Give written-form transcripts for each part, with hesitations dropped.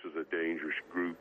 is a dangerous group.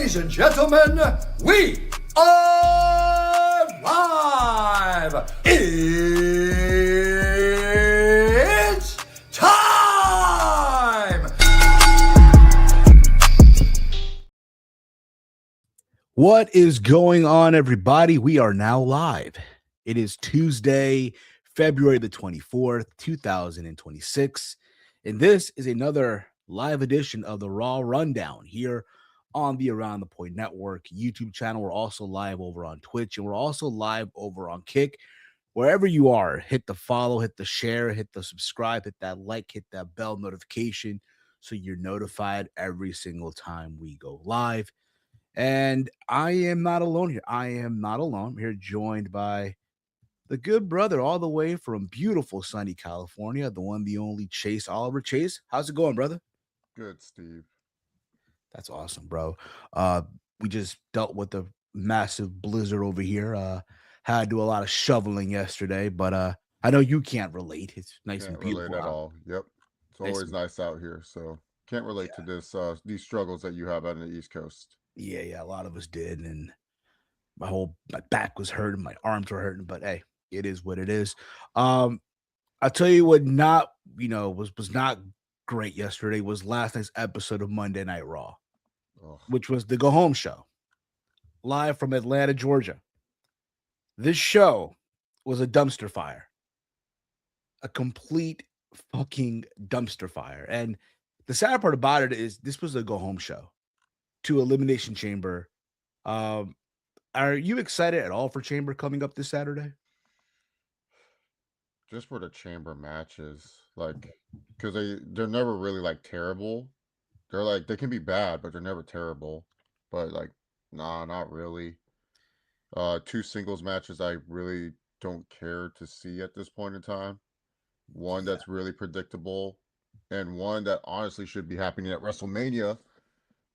Ladies and gentlemen, we are live! It's time! What is going on, everybody? We are now live. It is Tuesday, February the 24th, 2026, and this is another live edition of the Raw Rundown here on the Around the Point Network YouTube channel. We're also live over on Twitch, and we're also live over on Kick. Wherever you are, hit the follow, hit the share, hit the subscribe, hit that like, hit that bell notification so you're notified every single time we go live. And I am not alone here. I am not alone. I'm here joined by the good brother all the way from beautiful sunny California, the one, the only Chase Oliver. Chase, how's it going, brother? Good, Steve. That's awesome, bro. We just dealt with a massive blizzard over here. Had to do a lot of shoveling yesterday, but I know you can't relate. It's nice Can't and relate beautiful at out. all. Yep. It's Nice always and- nice out here. So can't relate to this these struggles that you have out on the East Coast. Yeah, a lot of us did, and my back was hurting, my arms were hurting, but hey, it is what it is. I'll tell you what not, was not great yesterday was last night's episode of Monday Night Raw, Ugh. which was the go home show live from Atlanta, Georgia. This show was a dumpster fire, a complete fucking dumpster fire. And the sad part about it is this was a go home show to Elimination Chamber. Are you excited at all for Chamber coming up this Saturday? Just for the chamber matches, like, because they're never really like terrible. They're like they can be bad, but they're never terrible. But like, nah, not really. Two singles matches I really don't care to see at this point in time. One Yeah. that's really predictable, and one that honestly should be happening at WrestleMania,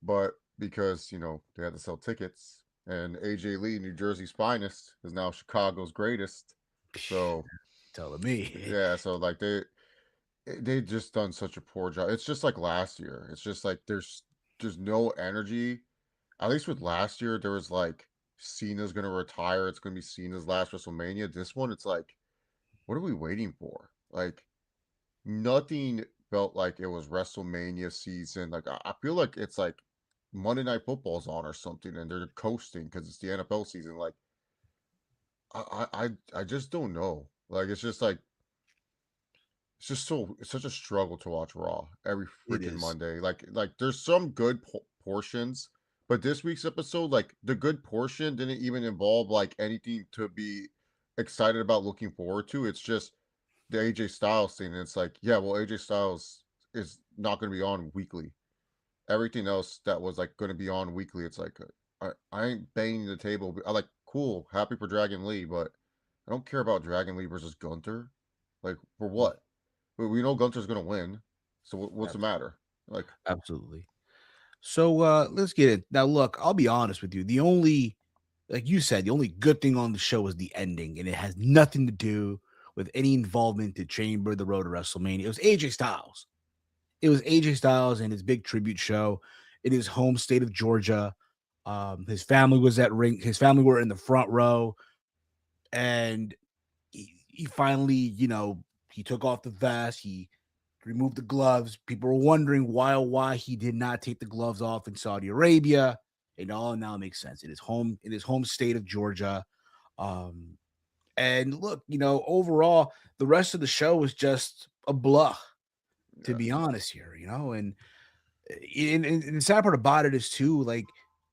but because they had to sell tickets, and AJ Lee, New Jersey's finest, is now Chicago's greatest. So Telling me. yeah, so like they just done such a poor job. It's just like last year. It's just like there's no energy. At least with last year, there was like Cena's gonna retire. It's gonna be Cena's last WrestleMania. This one, it's like, what are we waiting for? Like nothing felt like it was WrestleMania season. Like I feel like it's like Monday Night Football's on or something, and they're coasting because it's the NFL season. Like I just don't know. Like it's just it's such a struggle to watch Raw every It freaking is. Monday. Like there's some good portions, but this week's episode, like the good portion didn't even involve like anything to be excited about, looking forward to. It's just the AJ Styles thing. And it's like, yeah, well, AJ Styles is not going to be on weekly. Everything else that was like going to be on weekly, it's like I ain't banging the table. I like cool, happy for Dragon Lee, but I don't care about Dragon Lee versus Gunther. Like for what? We know Gunther's going to win, so what's the matter? Like, Absolutely. So let's get it. Now, look, I'll be honest with you. The only, like you said, the only good thing on the show is the ending, and it has nothing to do with any involvement to Chamber, the road to WrestleMania. It was AJ Styles. It was AJ Styles and his big tribute show in his home state of Georgia. His family was at ring. His family were in the front row, and he finally, he took off the vest. He removed the gloves. People were wondering why he did not take the gloves off in Saudi Arabia. It all now makes sense. In his home state of Georgia. Um, and look, overall, the rest of the show was just a blah, to yeah, be honest here, and the sad part about it is too, like,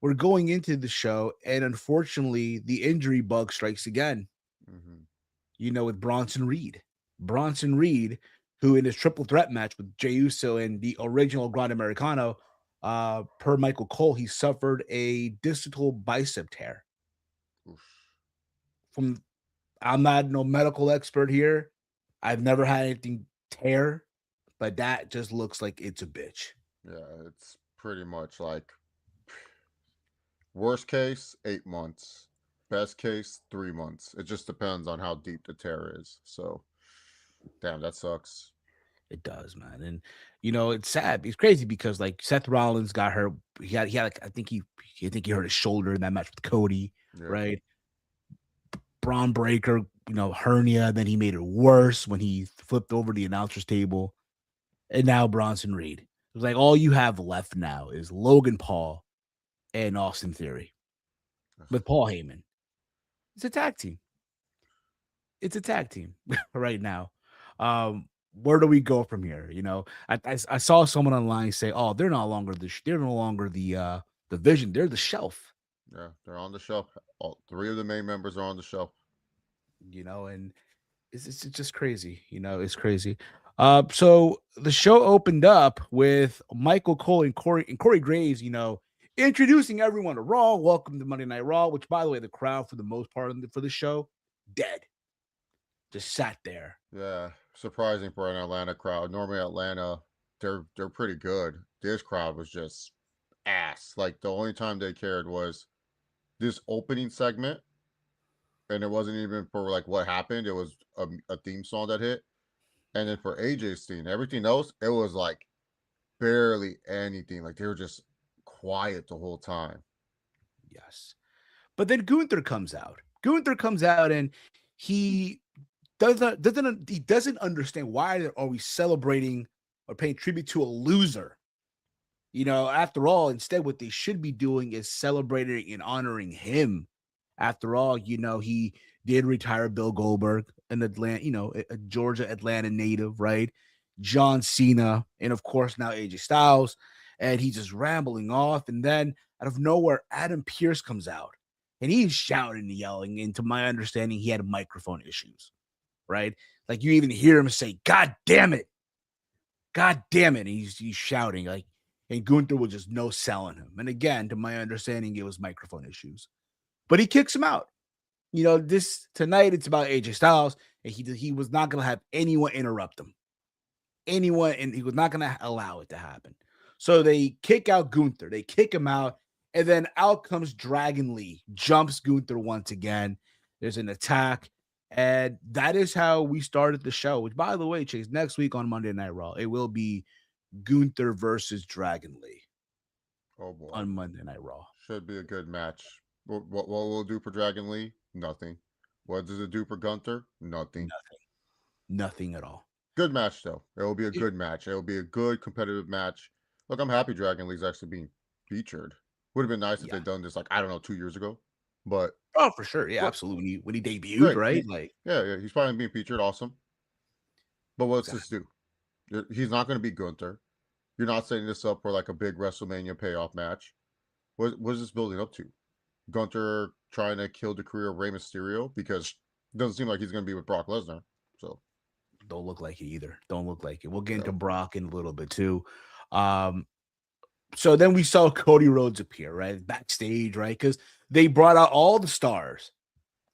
we're going into the show, and unfortunately, the injury bug strikes again. hmm With Bronson Reed. Bronson Reed, who in his triple threat match with Jey Uso and the original Grand Americano, per Michael Cole, he suffered a distal bicep tear. From I'm not no medical expert here. I've never had anything tear, but that just looks like it's a bitch. yeah, it's pretty much like worst case 8 months, best case 3 months. It just depends on how deep the tear is. So, damn, that sucks. It does, man. And it's sad. It's crazy because like Seth Rollins got hurt. He had like I think he hurt his shoulder in that match with Cody, Yeah. right? Braun Breaker, hernia. Then he made it worse when he flipped over the announcer's table. And now Bronson Reed. It's like all you have left now is Logan Paul and Austin Theory with Paul Heyman. It's a tag team. It's a tag team right now. Where do we go from here? I saw someone online say, "Oh, they're no longer the Vision. They're the Shelf." Yeah, they're on the shelf. All three of the main members are on the shelf. And it's just crazy. It's crazy. So the show opened up with Michael Cole and Corey Graves. Introducing everyone to Raw. Welcome to Monday Night Raw. Which, by the way, the crowd for the most part for the show dead, just sat there. Yeah, surprising for an Atlanta crowd. Normally, Atlanta, they're pretty good. This crowd was just ass. Like the only time they cared was this opening segment, and it wasn't even for like what happened. It was a theme song that hit, and then for AJ's scene, everything else, it was like barely anything. Like they were just quiet the whole time. Yes. But then Gunther comes out. Gunther comes out and he doesn't understand why are we celebrating or paying tribute to a loser. After all, instead what they should be doing is celebrating and honoring him. After all, he did retire Bill Goldberg, an Atlanta, a Georgia Atlanta native, right? John Cena, and of course now AJ Styles. And he's just rambling off. And then out of nowhere, Adam Pearce comes out and he's shouting and yelling. And to my understanding, he had microphone issues, right? Like you even hear him say, "God damn it. God damn it." And he's shouting like, and Gunther was just no selling him. And again, to my understanding, it was microphone issues. But he kicks him out. This tonight it's about AJ Styles, and he was not going to have anyone interrupt him. And he was not going to allow it to happen. So they kick out Gunther. They kick him out, and then out comes Dragon Lee, jumps Gunther once again. There's an attack, and that is how we started the show. Which, by the way, Chase, next week on Monday Night Raw, it will be Gunther versus Dragon Lee. Oh boy, on Monday Night Raw. Should be a good match. What will it do for Dragon Lee? Nothing. What does it do for Gunther? Nothing. Nothing at all. Good match though. It will be a good match. It will be a good competitive match. Look, I'm happy Dragon Lee's actually being featured. Would have been nice if they'd done this, like, I don't know, 2 years ago. But oh, for sure. Yeah, absolutely. When he debuted, right? Yeah, he's probably being featured. Awesome. But what's this do? He's not going to be Gunther. You're not setting this up for like a big WrestleMania payoff match. What is this building up to? Gunther trying to kill the career of Rey Mysterio? Because it doesn't seem like he's going to be with Brock Lesnar. So don't look like it either. Don't look like it. We'll get into Brock in a little bit too. So then we saw Cody Rhodes appear, right? Backstage, right? Because they brought out all the stars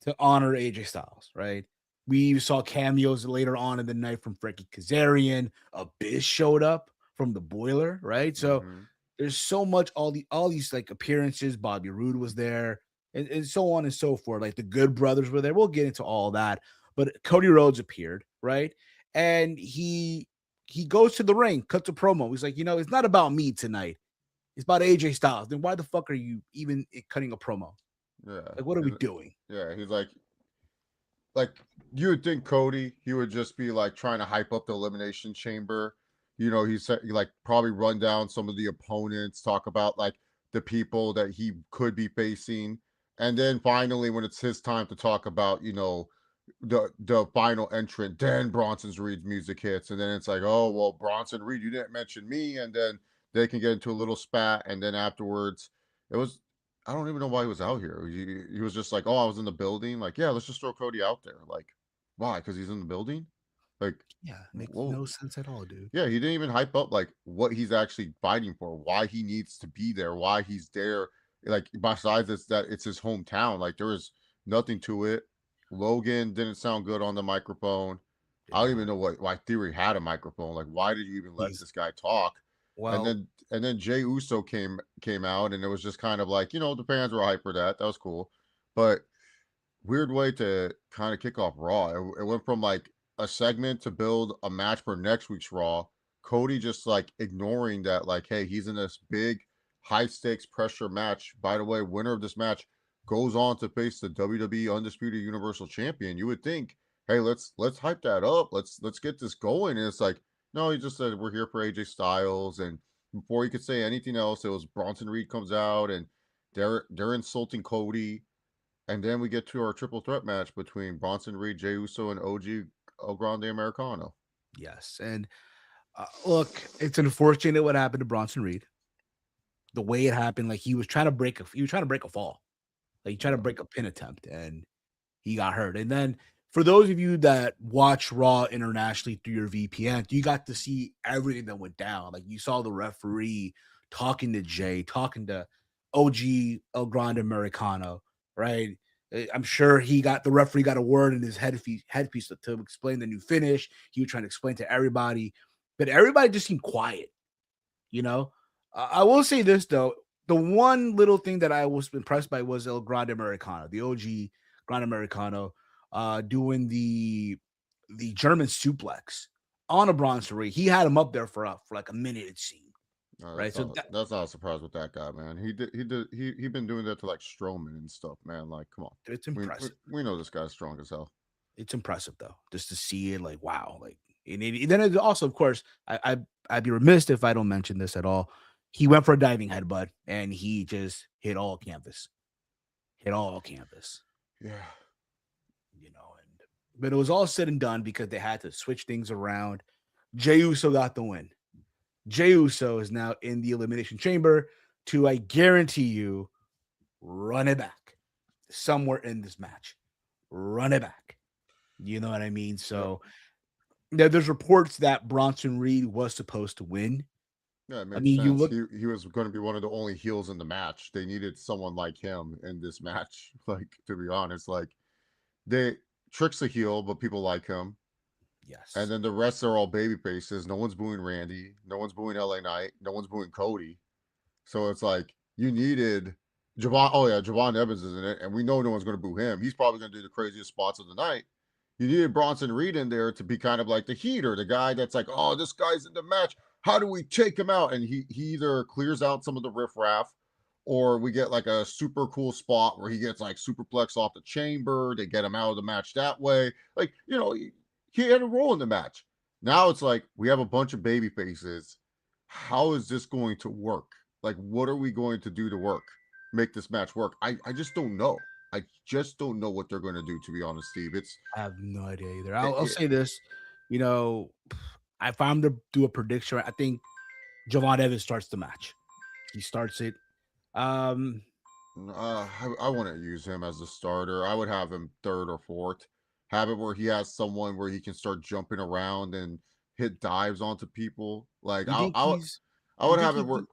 to honor AJ Styles, right? We saw cameos later on in the night from Frankie Kazarian. Abyss showed up from the Boiler, right? So there's so much, all these like appearances. Bobby Roode was there, and so on and so forth. Like the Good Brothers were there. We'll get into all that. But Cody Rhodes appeared, right? And he goes to the ring, cuts a promo. He's like, it's not about me tonight. It's about AJ Styles. Then why the fuck are you even cutting a promo? Yeah. Like, what are we doing? Yeah, he's like you would think Cody, he would just be like trying to hype up the Elimination Chamber. He said he like probably run down some of the opponents, talk about like the people that he could be facing. And then finally, when it's his time to talk about, the final entrant, then Bronson Reed's music hits. And then it's like, oh, well, Bronson Reed, you didn't mention me. And then they can get into a little spat. And then afterwards, I don't even know why he was out here. He was just like, oh, I was in the building. Like, yeah, let's just throw Cody out there. Like, why? Because he's in the building? Like, yeah, makes no sense at all, dude. Yeah, he didn't even hype up like what he's actually fighting for, why he needs to be there, why he's there. Like, besides that it's his hometown. Like, there was nothing to it. Logan didn't sound good on the microphone. I don't even know why Theory had a microphone. Like, why did you even let this guy talk? Well, and then Jey Uso came out, and it was just kind of like, the fans were hyped for that. That was cool. But weird way to kind of kick off Raw. It went from like a segment to build a match for next week's Raw. Cody just like ignoring that, like, hey, he's in this big, high stakes pressure match. By the way, winner of this match goes on to face the WWE Undisputed Universal Champion. You would think, hey, let's hype that up. Let's get this going. And it's like, no, he just said we're here for AJ Styles. And before he could say anything else, it was Bronson Reed comes out and they're insulting Cody. And then we get to our triple threat match between Bronson Reed, Jey Uso, and OG El Grande Americano. Yes, and look, it's unfortunate what happened to Bronson Reed. The way it happened, like he was trying to break a fall, like he tried to break a pin attempt, and he got hurt. And then for those of you that watch Raw internationally through your VPN, you got to see everything that went down. Like you saw the referee talking to Jay, talking to OG El Grande Americano, right? I'm sure the referee got a word in his headpiece to explain the new finish. He was trying to explain to everybody, but everybody just seemed quiet, you know? I will say this, though. The one little thing that I was impressed by was El Grande Americano, the OG Grande Americano, doing the German suplex on a Bronson Reed. He had him up there for like a minute, it seemed. No, Right. that's that's not a surprise with that guy, man. He been doing that to like Strowman and stuff, man. Like, come on, it's impressive. We know this guy's strong as hell. It's impressive though, just to see it. Like, wow. Like, and then it also, of course, I'd be remiss if I don't mention this at all. He went for a diving headbutt and he just hit all canvas. Yeah. You know, but it was all said and done because they had to switch things around. Jey Uso got the win. Jey Uso is now in the Elimination Chamber to, I guarantee you, run it back somewhere in this match. Run it back. You know what I mean? So there's reports that Bronson Reed was supposed to win. Yeah, it makes mean, sense. you look. He was going to be one of the only heels in the match. They needed someone like him in this match. Like, to be honest, like Trick's a heel, but people like him. Yes. And then the rest are all baby faces. No one's booing Randy. No one's booing LA Knight. No one's booing Cody. So it's like you needed Javon. Oh yeah, Javon Evans is in it, and we know no one's going to boo him. He's probably going to do the craziest spots of the night. You needed Bronson Reed in there to be kind of like the heater, the guy that's like, oh, this guy's in the match. How do we take him out? And he either clears out some of the riffraff, or we get like a super cool spot where he gets like superplex off the chamber. They get him out of the match that way. Like, you know, he had a role in the match. Now it's like we have a bunch of baby faces. How is this going to work? Like, what are we going to do to make this match work? I just don't know. I just don't know what they're going to do, to be honest, Steve. I have no idea either. I'll say this, you know, if I'm to do a prediction, I think Javon Evans starts the match. He starts it. I wouldn't use him as a starter. I would have him third or fourth. Have it where he has someone where he can start jumping around and hit dives onto people. Like I would have it where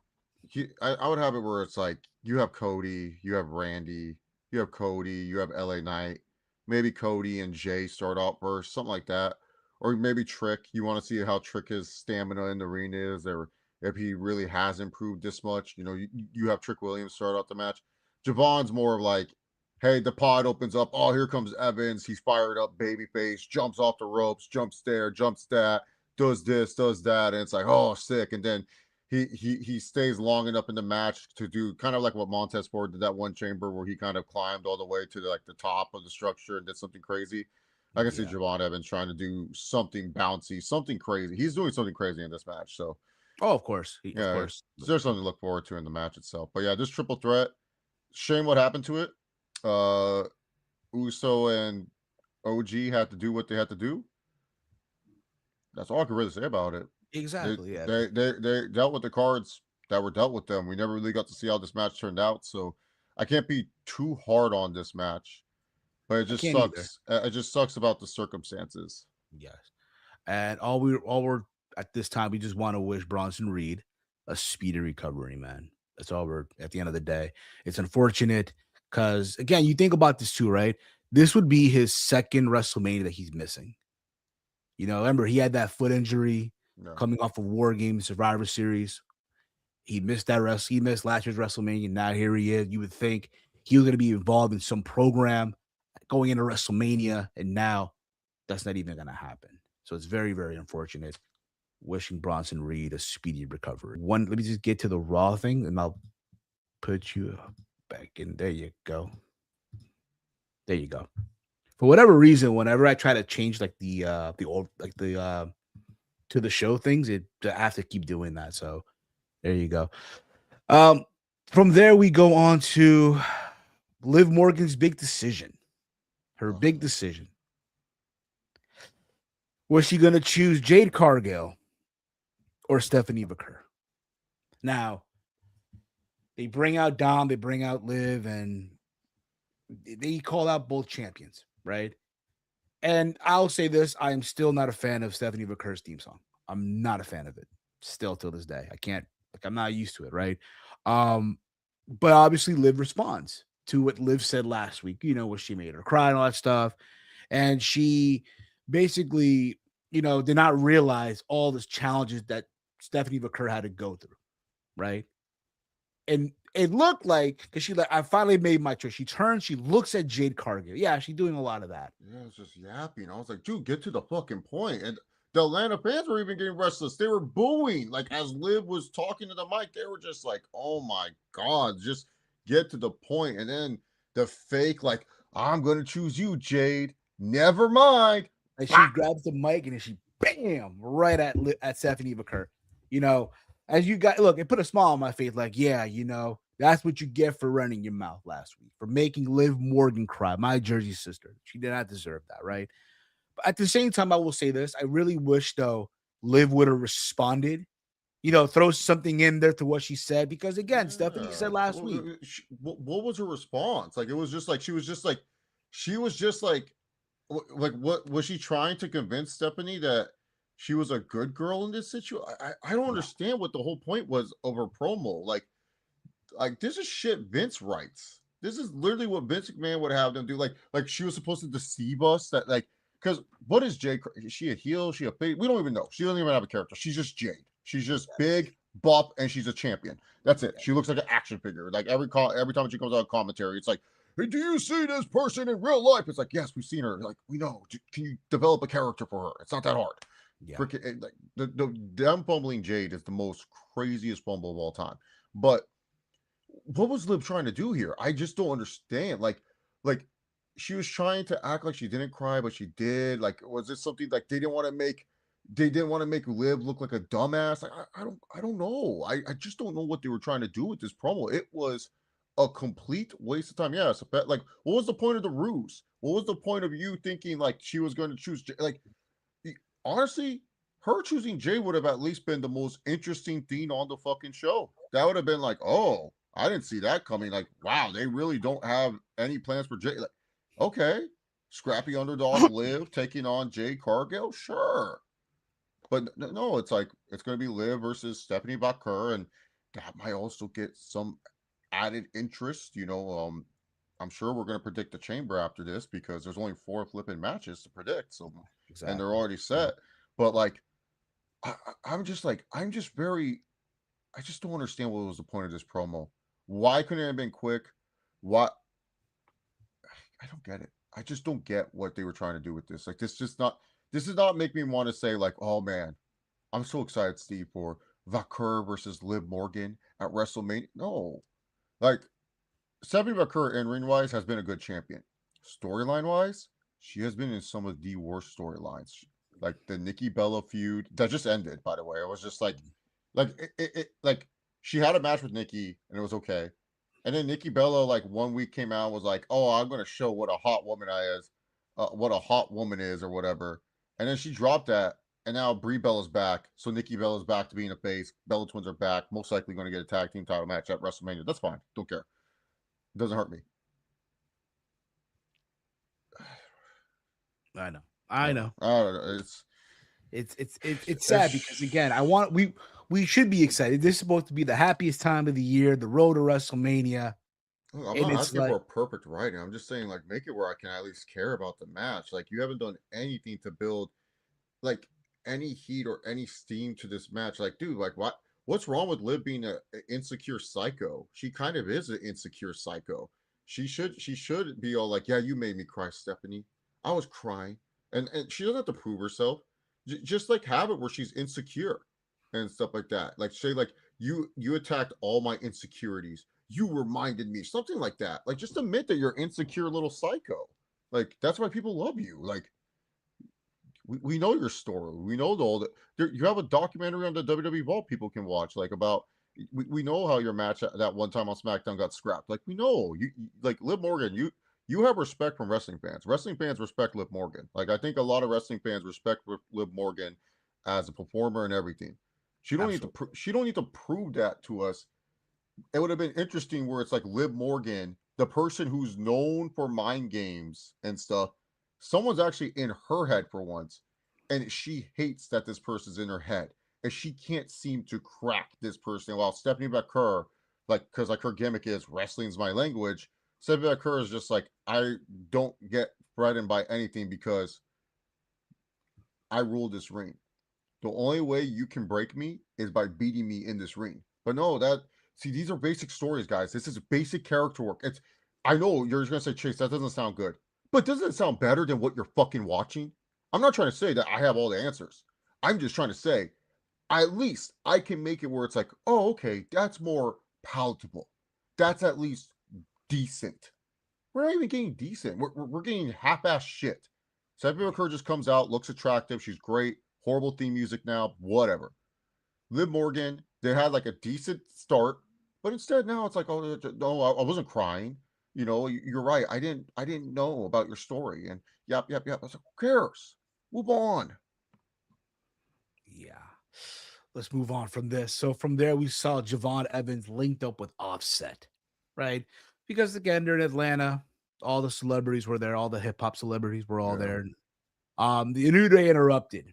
I would have it where it's like you have Cody, you have Randy, you have Cody, you have LA Knight, maybe Cody and Jay start out first, something like that. Or maybe Trick. You want to see how Trick his stamina in the arena is, or if he really has improved this much. You know, you have Trick Williams start out the match. Javon's more of like, hey, the pod opens up. Oh, here comes Evans. He's fired up, babyface, jumps off the ropes, jumps there, jumps that, does this, does that, and it's like, oh, sick. And then he stays long enough in the match to do kind of like what Montez Ford did that one chamber where he kind of climbed all the way to like the top of the structure and did something crazy. I can see Javon Evans trying to do something bouncy, something crazy. He's doing something crazy in this match. So, of course, of course, there's something to look forward to in the match itself. But yeah, this triple threat. Shame what happened to it. Uso and OG had to do what they had to do. That's all I can really say about it. Exactly. They dealt with the cards that were dealt with them. We never really got to see how this match turned out, so I can't be too hard on this match. But it just sucks. It just sucks about the circumstances. Yes, and all we're at this time, we just want to wish Bronson Reed a speedy recovery, man. That's all we're at the end of the day. It's unfortunate because again, you think about this too, right? This would be his second WrestleMania that he's missing. You know, remember he had that foot injury coming off of War Games Survivor Series. He missed he missed last year's WrestleMania. Now here he is. You would think he was going to be involved in some program going into WrestleMania, and now That's not even going to happen. So it's very, very unfortunate. Wishing Bronson Reed a speedy recovery. Let me just get to the Raw thing, and I'll put you back in. There you go. There you go. For whatever reason, whenever I try to change like to the show things, I have to keep doing that. So there you go. Um, from there we go on to Liv Morgan's big decision. Her big decision. Was she gonna choose Jade Cargill or Stephanie McCur? Now they bring out Dom, they bring out Liv, and they call out both champions, right? And I'll say this: I am still not a fan of Stephanie McCur's theme song. I'm not a fan of it still till this day. I can't, like, I'm not used to it, right? But obviously Liv responds to what Liv said last week, where she made her cry and all that stuff. And she basically, did not realize all the challenges that Stephanie McCur had to go through, right? And it looked like, because I finally made my choice. She turns, she looks at Jade Cargill. Yeah, she's doing a lot of that. Yeah, it's just yapping. I was like, dude, get to the fucking point. And the Atlanta fans were even getting restless. They were booing. Like, as Liv was talking to the mic, they were just like, oh my God, just get to the point. And then the fake, like, I'm going to choose you, Jade. Never mind. And she grabs the mic and then she bam right at Stephanie McCur. As you got, look, it put a smile on my face. Like, yeah, that's what you get for running your mouth last week, for making Liv Morgan cry, my Jersey sister. She did not deserve that, right? But at the same time, I will say this: I really wish, though, Liv would have responded. Throw something in there to what she said, because again, Stephanie said last week. What was her response? Like, it was just like she was just like, what was she trying to convince Stephanie that she was a good girl in this situation? I don't understand what the whole point was of her promo. Like this is shit Vince writes. This is literally what Vince McMahon would have them do. Like she was supposed to deceive us that, like, because what is Jade? Is she a heel? Is she a face? We don't even know. She doesn't even have a character. She's just Jade. She's just big, buff, and she's a champion. That's it. She looks like an action figure. Like every time she comes out of commentary, it's like, hey, do you see this person in real life? It's like, yes, we've seen her. Like, we know. Can you develop a character for her? It's not that hard. Yeah. Freaking, like the them fumbling Jade is the most craziest fumble of all time. But what was Liv trying to do here? I just don't understand. Like she was trying to act like she didn't cry, but she did. Like, was this something like they didn't want to make Liv look like a dumbass? Like, I don't know. I just don't know what they were trying to do with this promo. It was a complete waste of time. Yeah, it's a bet. Like, what was the point of the ruse? What was the point of you thinking like she was going to choose? Like, honestly, her choosing Jay would have at least been the most interesting thing on the fucking show. That would have been like, oh, I didn't see that coming. Like, wow, they really don't have any plans for Jay. Like, okay, scrappy underdog Liv taking on Jade Cargill, sure. But no, it's like it's going to be Liv versus Stephanie McCur, and that might also get some added interest. I'm sure we're going to predict the chamber after this because there's only 4 flipping matches to predict. So, exactly. And they're already set. But like, I just don't understand what was the point of this promo. Why couldn't it have been quick? Why? I don't get it. I just don't get what they were trying to do with this. Like, this does not make me want to say like, oh man, I'm so excited, Steve, for Vakur versus Liv Morgan at WrestleMania. No, like, Stephanie Vakur in ring wise has been a good champion. Storyline wise, she has been in some of the worst storylines, like the Nikki Bella feud that just ended. By the way, it was just like like she had a match with Nikki and it was okay. And then Nikki Bella, like, 1 week came out and was like, "Oh, I'm gonna show what a hot woman what a hot woman is, or whatever." And then she dropped that, and now Brie Bella's back. So Nikki Bella's back to being a face. Bella Twins are back, most likely going to get a tag team title match at WrestleMania. That's fine. Don't care. It doesn't hurt me. I know. I don't know. It's sad because again, we should be excited. This is supposed to be the happiest time of the year, the road to WrestleMania. I'm not asking for a perfect writing. I'm just saying, like, make it where I can at least care about the match. Like, you haven't done anything to build like any heat or any steam to this match. Like, dude, like, what's wrong with Liv being an insecure psycho? She kind of is an insecure psycho. She should be all like, yeah, you made me cry, Stephanie. I was crying. and she doesn't have to prove herself. Just like have it where she's insecure and stuff like that. Like say like you attacked all my insecurities. You reminded me something like that. Like just admit that you're insecure little psycho. Like that's why people love you. Like we know your story. We know all that. You have a documentary on the WWE Vault people can watch, like about. We know how your match that one time on SmackDown got scrapped. Like we know like Liv Morgan. You have respect from wrestling fans. Wrestling fans respect Liv Morgan. Like I think a lot of wrestling fans respect Liv Morgan as a performer and everything. She don't Absolutely. need to. She don't need to prove that to us. It would have been interesting where it's like Liv Morgan, the person who's known for mind games and stuff, someone's actually in her head for once, and she hates that this person's in her head, and she can't seem to crack this person. While Stephanie McCurr, like, because like her gimmick is wrestling's my language, Stephanie McCurr is just like, I don't get threatened by anything because I rule this ring. The only way you can break me is by beating me in this ring. But no, these are basic stories, guys. This is basic character work. It's I know you're just gonna say, Chase, that doesn't sound good. But doesn't it sound better than what you're fucking watching? I'm not trying to say that I have all the answers. I'm just trying to say, at least I can make it where it's like, oh, okay, that's more palatable. That's at least decent. We're not even getting decent. We're getting half-ass shit. Stephanie McCurr just comes out, looks attractive. She's great. Horrible theme music now. Whatever. Liv Morgan, they had like a decent start, but instead now it's like, oh no, I wasn't crying. You know, you're right. I didn't know about your story. And yep. I was like, who cares? Move on. Yeah. Let's move on from this. So from there, we saw Javon Evans linked up with Offset, right? Because again, they're in Atlanta. All the celebrities were there. All the hip hop celebrities were all Yeah. there. The New Day interrupted,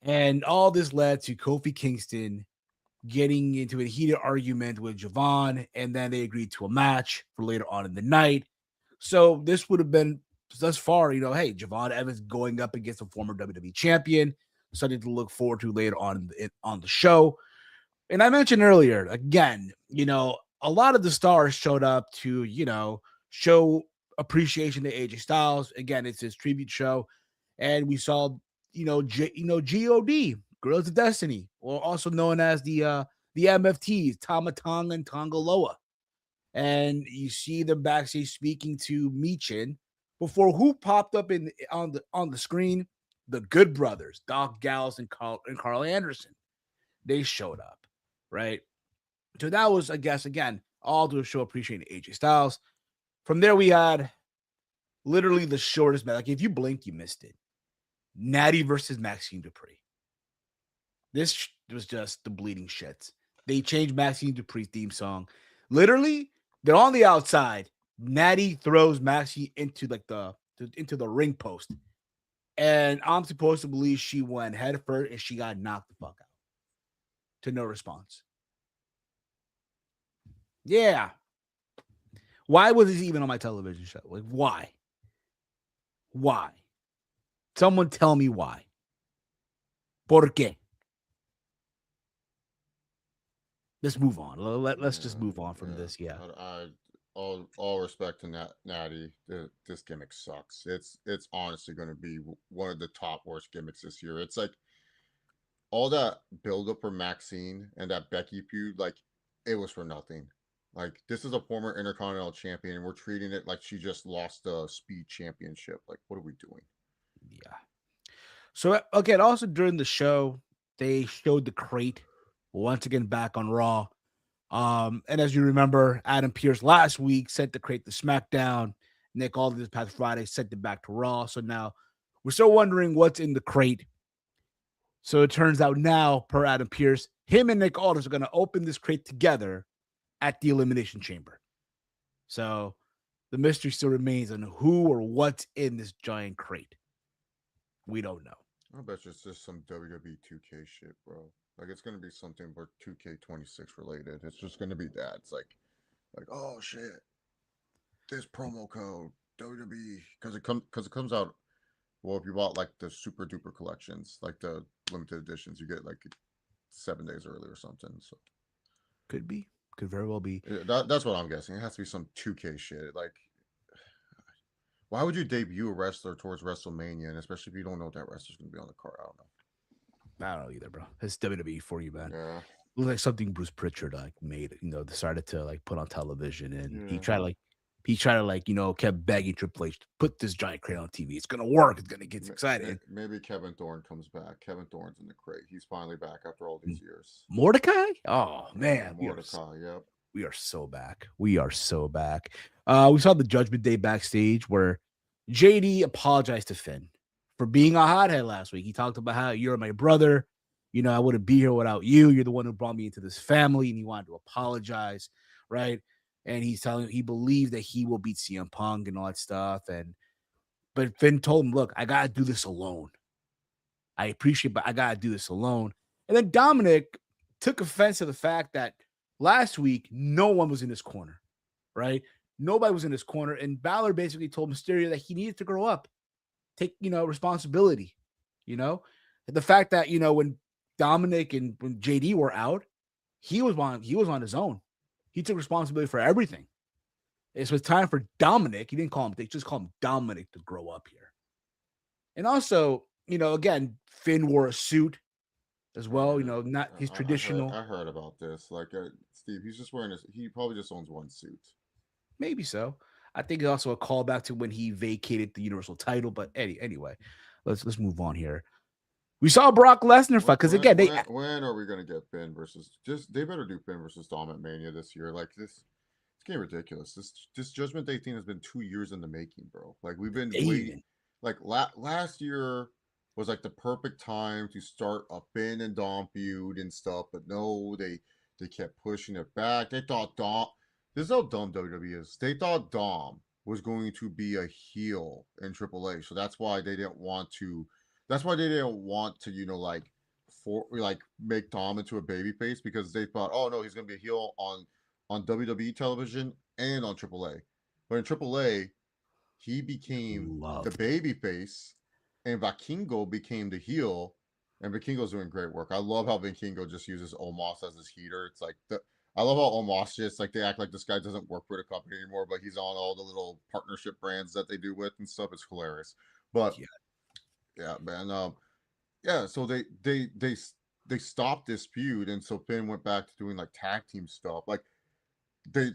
and all this led to Kofi Kingston getting into a heated argument with Javon, and then they agreed to a match for later on in the night. So this would have been thus far, hey, Javon Evans going up against a former WWE champion, something to look forward to later on the show. And I mentioned earlier, again, a lot of the stars showed up to, show appreciation to AJ Styles. Again, it's his tribute show, and we saw, God, Girls of Destiny, or also known as the MFTs, Tama Tonga and Tonga Loa. And you see them backstage speaking to Michin before who popped up on the screen? The Good Brothers, Doc Gallows and Carl Anderson. They showed up, right? So that was, I guess, again, all to show appreciating AJ Styles. From there, we had literally the shortest match. Like, if you blinked, you missed it. Natty versus Maxine Dupree. This was just the bleeding shits. They changed Maxine Dupree's theme song. Literally, they're on the outside. Natty throws Maxine into the ring post. And I'm supposed to believe she went head first and she got knocked the fuck out. To no response. Yeah. Why was this even on my television show? Like, why? Why? Someone tell me why. ¿Por qué? Let's move on. Let's just move on from this. Yeah. All respect to Natty. This gimmick sucks. It's honestly going to be one of the top worst gimmicks this year. It's like all that build up for Maxine and that Becky feud, like it was for nothing. Like this is a former Intercontinental champion, and we're treating it like she just lost the Speed Championship. Like, what are we doing? Yeah. So again, also during the show, they showed the crate once again back on Raw. And as you remember, Adam Pearce last week sent the crate to SmackDown. Nick Aldis this past Friday sent it back to Raw. So now we're still wondering what's in the crate. So it turns out now, per Adam Pearce, him and Nick Aldis are going to open this crate together at the Elimination Chamber. So the mystery still remains on who or what's in this giant crate. We don't know. I bet you it's just some WWE 2K shit, bro. Like it's gonna be something where 2K26 related. It's just gonna be that. It's like oh shit, this promo code WWE because it comes out. Well, if you bought like the super duper collections, like the limited editions, you get like 7 days early or something. So could be, could very well be. That's what I'm guessing. It has to be some 2K shit. Like Why would you debut a wrestler towards WrestleMania, and especially if you don't know that wrestler's going to be on the card? I don't know. I don't know either, bro. It's WWE for you, man. Yeah. It was like something Bruce Pritchard like made, decided to like put on television, and Yeah. he tried to like, kept begging Triple H to put this giant crate on TV. It's gonna work. It's gonna get excited. Maybe Kevin Thorne comes back. Kevin Thorne's in the crate. He's finally back after all these years. Mordecai? Oh man, Mordecai. Yep. We are so back. We are so back. We saw the Judgment Day backstage where JD apologized to Finn for being a hothead last week. He talked about how you're my brother. I wouldn't be here without you. You're the one who brought me into this family, and he wanted to apologize, right? And he's telling he believed that he will beat CM Punk and all that stuff. But Finn told him, look, I gotta do this alone. I appreciate, but I gotta do this alone. And then Dominic took offense to the fact that last week no one was in his corner, right? Nobody was in his corner, and Balor basically told Mysterio that he needed to grow up, take responsibility. The fact that when Dominic and when JD were out, he was on his own. He took responsibility for everything. So it's time for Dominic. He didn't call him. They just call him Dominic to grow up here. And also, again, Finn wore a suit as well. Not his traditional. I heard about this. Like Steve, he's just wearing he probably just owns one suit. Maybe so. I think it's also a callback to when he vacated the Universal title. But anyway, let's move on here. We saw Brock Lesnar fight because again, when are we gonna get Finn versus? They better do Finn versus Dom at Mania this year. Like this, it's getting ridiculous. This Judgment Day thing has been 2 years in the making, bro. Like we've been waiting. Like last year was like the perfect time to start a Finn and Dom feud and stuff, but no, they kept pushing it back. They thought Dom. This is how dumb WWE is. They thought Dom was going to be a heel in AAA, so that's why they didn't want to. That's why they didn't want to, make Dom into a babyface, because they thought, oh no, he's gonna be a heel on WWE television and on AAA. But in AAA, he became the babyface, and Vikingo became the heel, and Vikingo's doing great work. I love how Vikingo just uses Omos as his heater. It's like I love how Omos just like they act like this guy doesn't work for the company anymore, but he's on all the little partnership brands that they do with and stuff. It's hilarious. But yeah, man. So they stopped this feud, and so Finn went back to doing like tag team stuff. Like they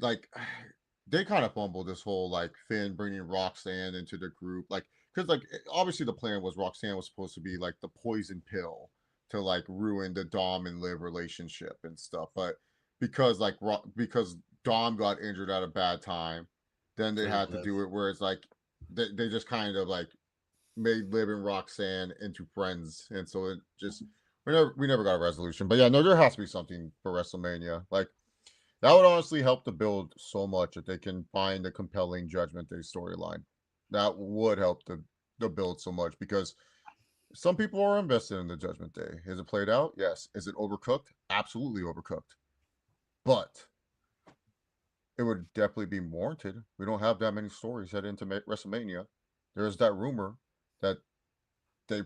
kind of fumbled this whole like Finn bringing Roxanne into the group, like because obviously the plan was Roxanne was supposed to be like the poison pill to like ruin the Dom and Liv relationship and stuff, but because Dom got injured at a bad time, then they had to do it where it's like they just kind of like made Liv and Roxanne into friends, and so it just we never got a resolution. But yeah, no, there has to be something for WrestleMania. Like that would honestly help to build so much if they can find a compelling Judgment Day storyline. That would help the build so much, because some people are invested in the Judgment Day. Is it played out? Yes. Is it overcooked? Absolutely overcooked. But it would definitely be warranted. We don't have that many stories heading into WrestleMania. There is that rumor that they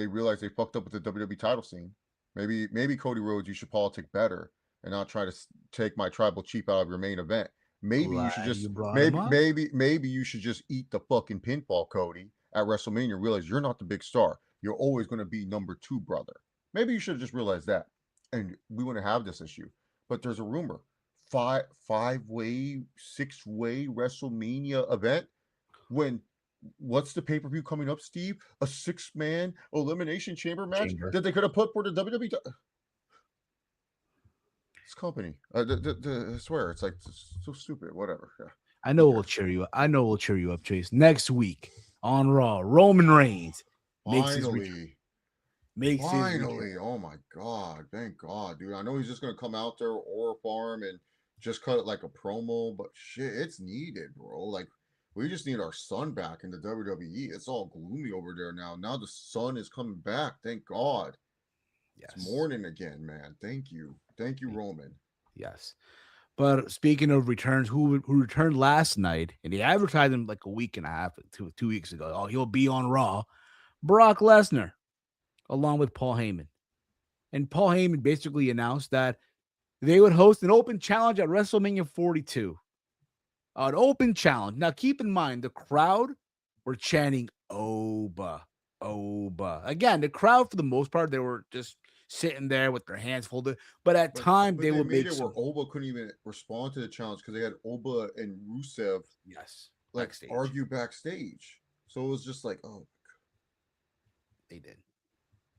realize they fucked up with the WWE title scene. Maybe Cody Rhodes, you should politic better and not try to take my tribal chief out of your main event. Maybe you should just maybe you should just eat the fucking pinfall, Cody, at WrestleMania. And realize you're not the big star. You're always going to be number 2, brother. Maybe you should have just realized that, and we wouldn't have this issue. But there's a rumor, 5-way, 6-way WrestleMania event. What's the pay-per-view coming up, Steve? A 6-man Elimination Chamber match that they could have put for the WWE. This company, I swear, it's like so stupid. Whatever. Yeah. I know we'll cheer you up. Chase. Next week on Raw, Roman Reigns Finally. Oh my God. Thank God, dude. I know he's just going to come out there or farm and just cut it like a promo, but shit, it's needed, bro. Like, we just need our sun back in the WWE. It's all gloomy over there now. Now the sun is coming back. Thank God. Yes. It's morning again, man. Thank you. Thank you, Roman. Yes. But speaking of returns, who returned last night, and they advertised him like a week and a half, 2 weeks ago. Oh, he'll be on Raw. Brock Lesnar, along with Paul Heyman. And Paul Heyman basically announced that they would host an open challenge at WrestleMania 42. An open challenge. Now, keep in mind, the crowd were chanting Oba, Oba. Again, the crowd for the most part, they were just sitting there with their hands folded. But at times But they they would made make it where some Oba couldn't even respond to the challenge because they had Oba and Rusev yes like backstage. argue backstage. So it was just like, oh, They did.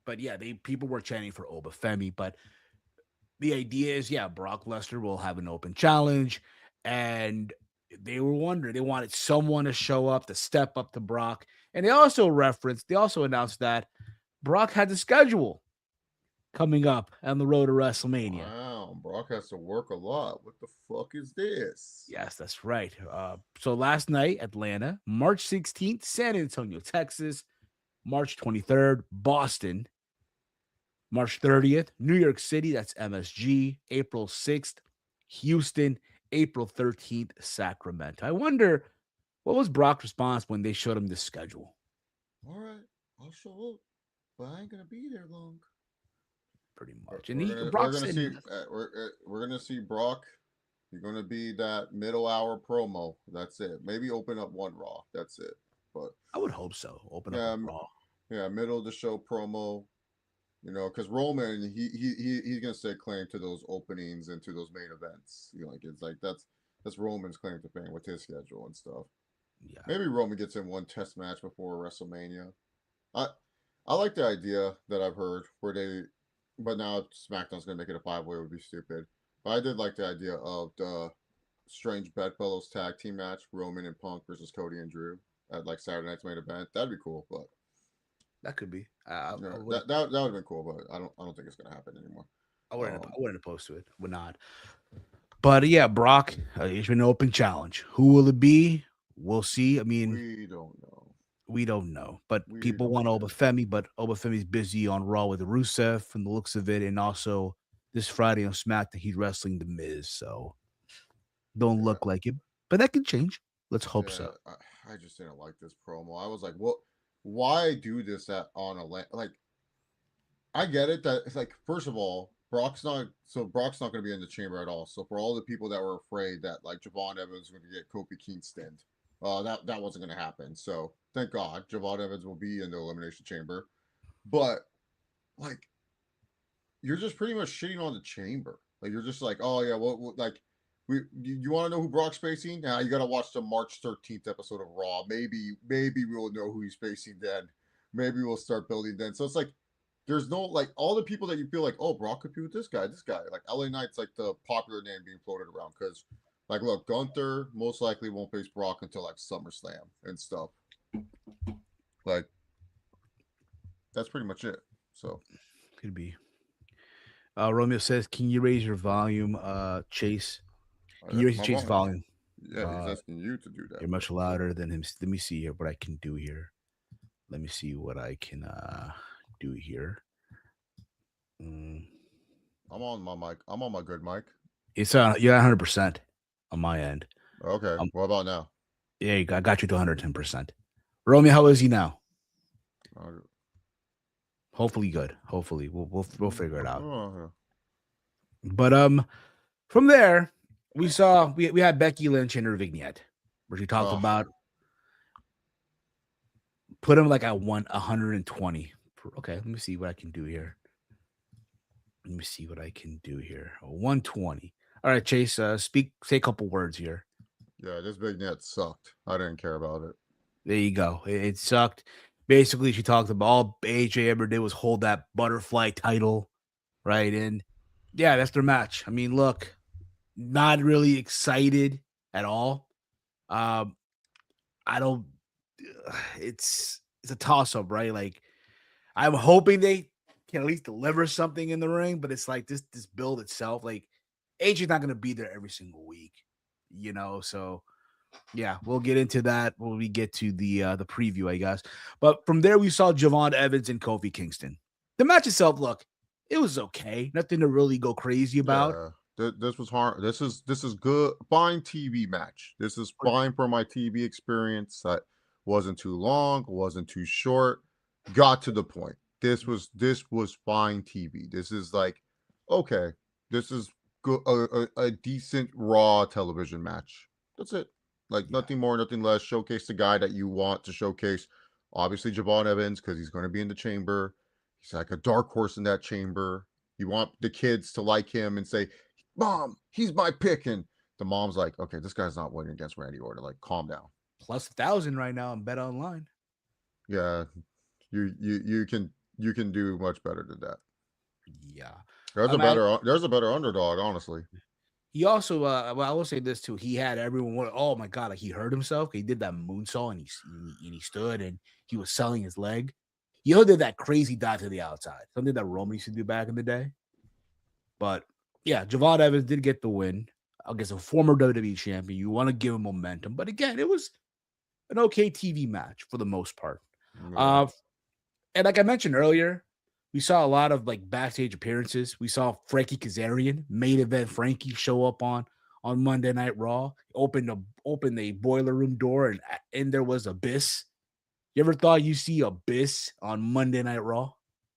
But yeah, people were chanting for Oba Femi. But the idea is, yeah, Brock Lesnar will have an open challenge, and they were wondering, they wanted someone to show up to step up to Brock, and they also announced that Brock had the schedule coming up on the road to WrestleMania. wow, Brock has to work a lot. What the fuck is this? Yes, that's right. So last night, Atlanta, March 16th, San Antonio, Texas, March 23rd, Boston, March 30th, New York City, that's MSG, April 6th, Houston, April 13th, Sacramento. I wonder what was Brock's response when they showed him the schedule? All right, I'll show up, but I ain't gonna be there long. Pretty We're, much. And we're gonna we're Brock gonna said, see we're gonna see Brock. You're gonna be that middle hour promo. That's it. Maybe open up one Raw. That's it. But I would hope so. Open up yeah, a Raw. yeah, middle of the show promo. You know, because Roman he's gonna stay claim to those openings and to those main events. You know, like it's like that's Roman's claim to fame with his schedule and stuff. Yeah. Maybe Roman gets in one test match before WrestleMania. I I like the idea that I've heard where they, but now SmackDown's gonna make it a 5-way would be stupid. But I did like the idea of the strange bedfellows tag team match, Roman and Punk versus Cody and Drew at like Saturday night's main event. That'd be cool, but That could be. you know, I wouldn't. that would have been cool, but I don't think it's gonna happen anymore. I Um, wouldn't oppose to it. Would not. But yeah, Brock, it's an open challenge. Who will it be? We'll see. I mean, we don't know. we don't know. But We people don't want know. Obafemi, but Obafemi's busy on Raw with Rusev from the looks of it. And also this Friday on SmackDown, he's wrestling The Miz. So don't Yeah, look like it. But that could change. Let's hope yeah. so. I just didn't like this promo. I was like, what? Why do this at on a like? I get it that it's like first of all, Brock's not going to be in the chamber at all. So for all the people that were afraid that like Javon Evans was going to get Kofi Kingston, that wasn't going to happen. So thank God Javon Evans will be in the elimination chamber. But like you're just pretty much shitting on the chamber. Like you're just like, oh yeah, what like you want to know who Brock's facing? Now you got to watch the March 13th episode of Raw. Maybe we'll know who he's facing then. Maybe we'll start building then. So it's like there's no like all the people that you feel like, oh, Brock could be with this guy. Like LA Knight's like the popular name being floated around because like look, Gunther most likely won't face Brock until like SummerSlam and stuff. Like that's pretty much it. So Could be. Romeo says, can you raise your volume, Chase? Can you raise my Chase volume? Yeah, he's asking you to do that. You're much louder than him. Let me see here what I can do here. Let me see what I can do here. I'm on my mic. I'm on my good mic. It's you're 100% on my end. Okay. What about now? Yeah, I got you to 110%. Romeo, how is he now? Uh, Hopefully good. Hopefully we'll figure it out. yeah. But from there we saw we had Becky Lynch in her vignette where she talked about put him like at 120. Okay, let me see what I can do here. 120. All right, Chase, say a couple words here. Yeah, this vignette sucked. I didn't care about it. There you go. It sucked. Basically, she talked about all AJ ever did was hold that butterfly title, right? And yeah, that's their match. I mean, look, not really excited at all. I don't. It's a toss up, right? Like I'm hoping they can at least deliver something in the ring, but it's like this build itself. Like AJ's not going to be there every single week, you know. So yeah, we'll get into that when we get to the preview, I guess. But from there, we saw Javon Evans and Kofi Kingston. The match itself, look, it was okay. Nothing to really go crazy about. Yeah, this was hard. This is good. Fine TV match. This is fine for my TV experience. That wasn't too long, wasn't too short. Got to the point. This was fine TV. This is like okay. This is good. A decent Raw television match. That's it. Like nothing more, nothing less. Showcase the guy that you want to showcase. Obviously, Javon Evans, because he's going to be in the chamber. He's like a dark horse in that chamber. You want the kids to like him and say, "Mom, he's my pick." And the mom's like, "Okay, this guy's not winning against Randy Orton. Like, calm down." Plus 1,000 right now on Bet Online. Yeah, you can do much better than that. Yeah. There's a better underdog, honestly. He also, well, I will say this too. He had everyone. Oh my god! Like he hurt himself. He did that moonsault and he stood and he was selling his leg. He also did that crazy dive to the outside, something that Roman used to do back in the day. But yeah, Javon Evans did get the win against a former WWE champion. You want to give him momentum, but again, it was an okay TV match for the most part. Yeah. And like I mentioned earlier, we saw a lot of like backstage appearances. We saw Frankie Kazarian, main event Frankie, show up on Monday Night Raw. Opened a boiler room door, and there was Abyss. You ever thought you see Abyss on Monday Night Raw?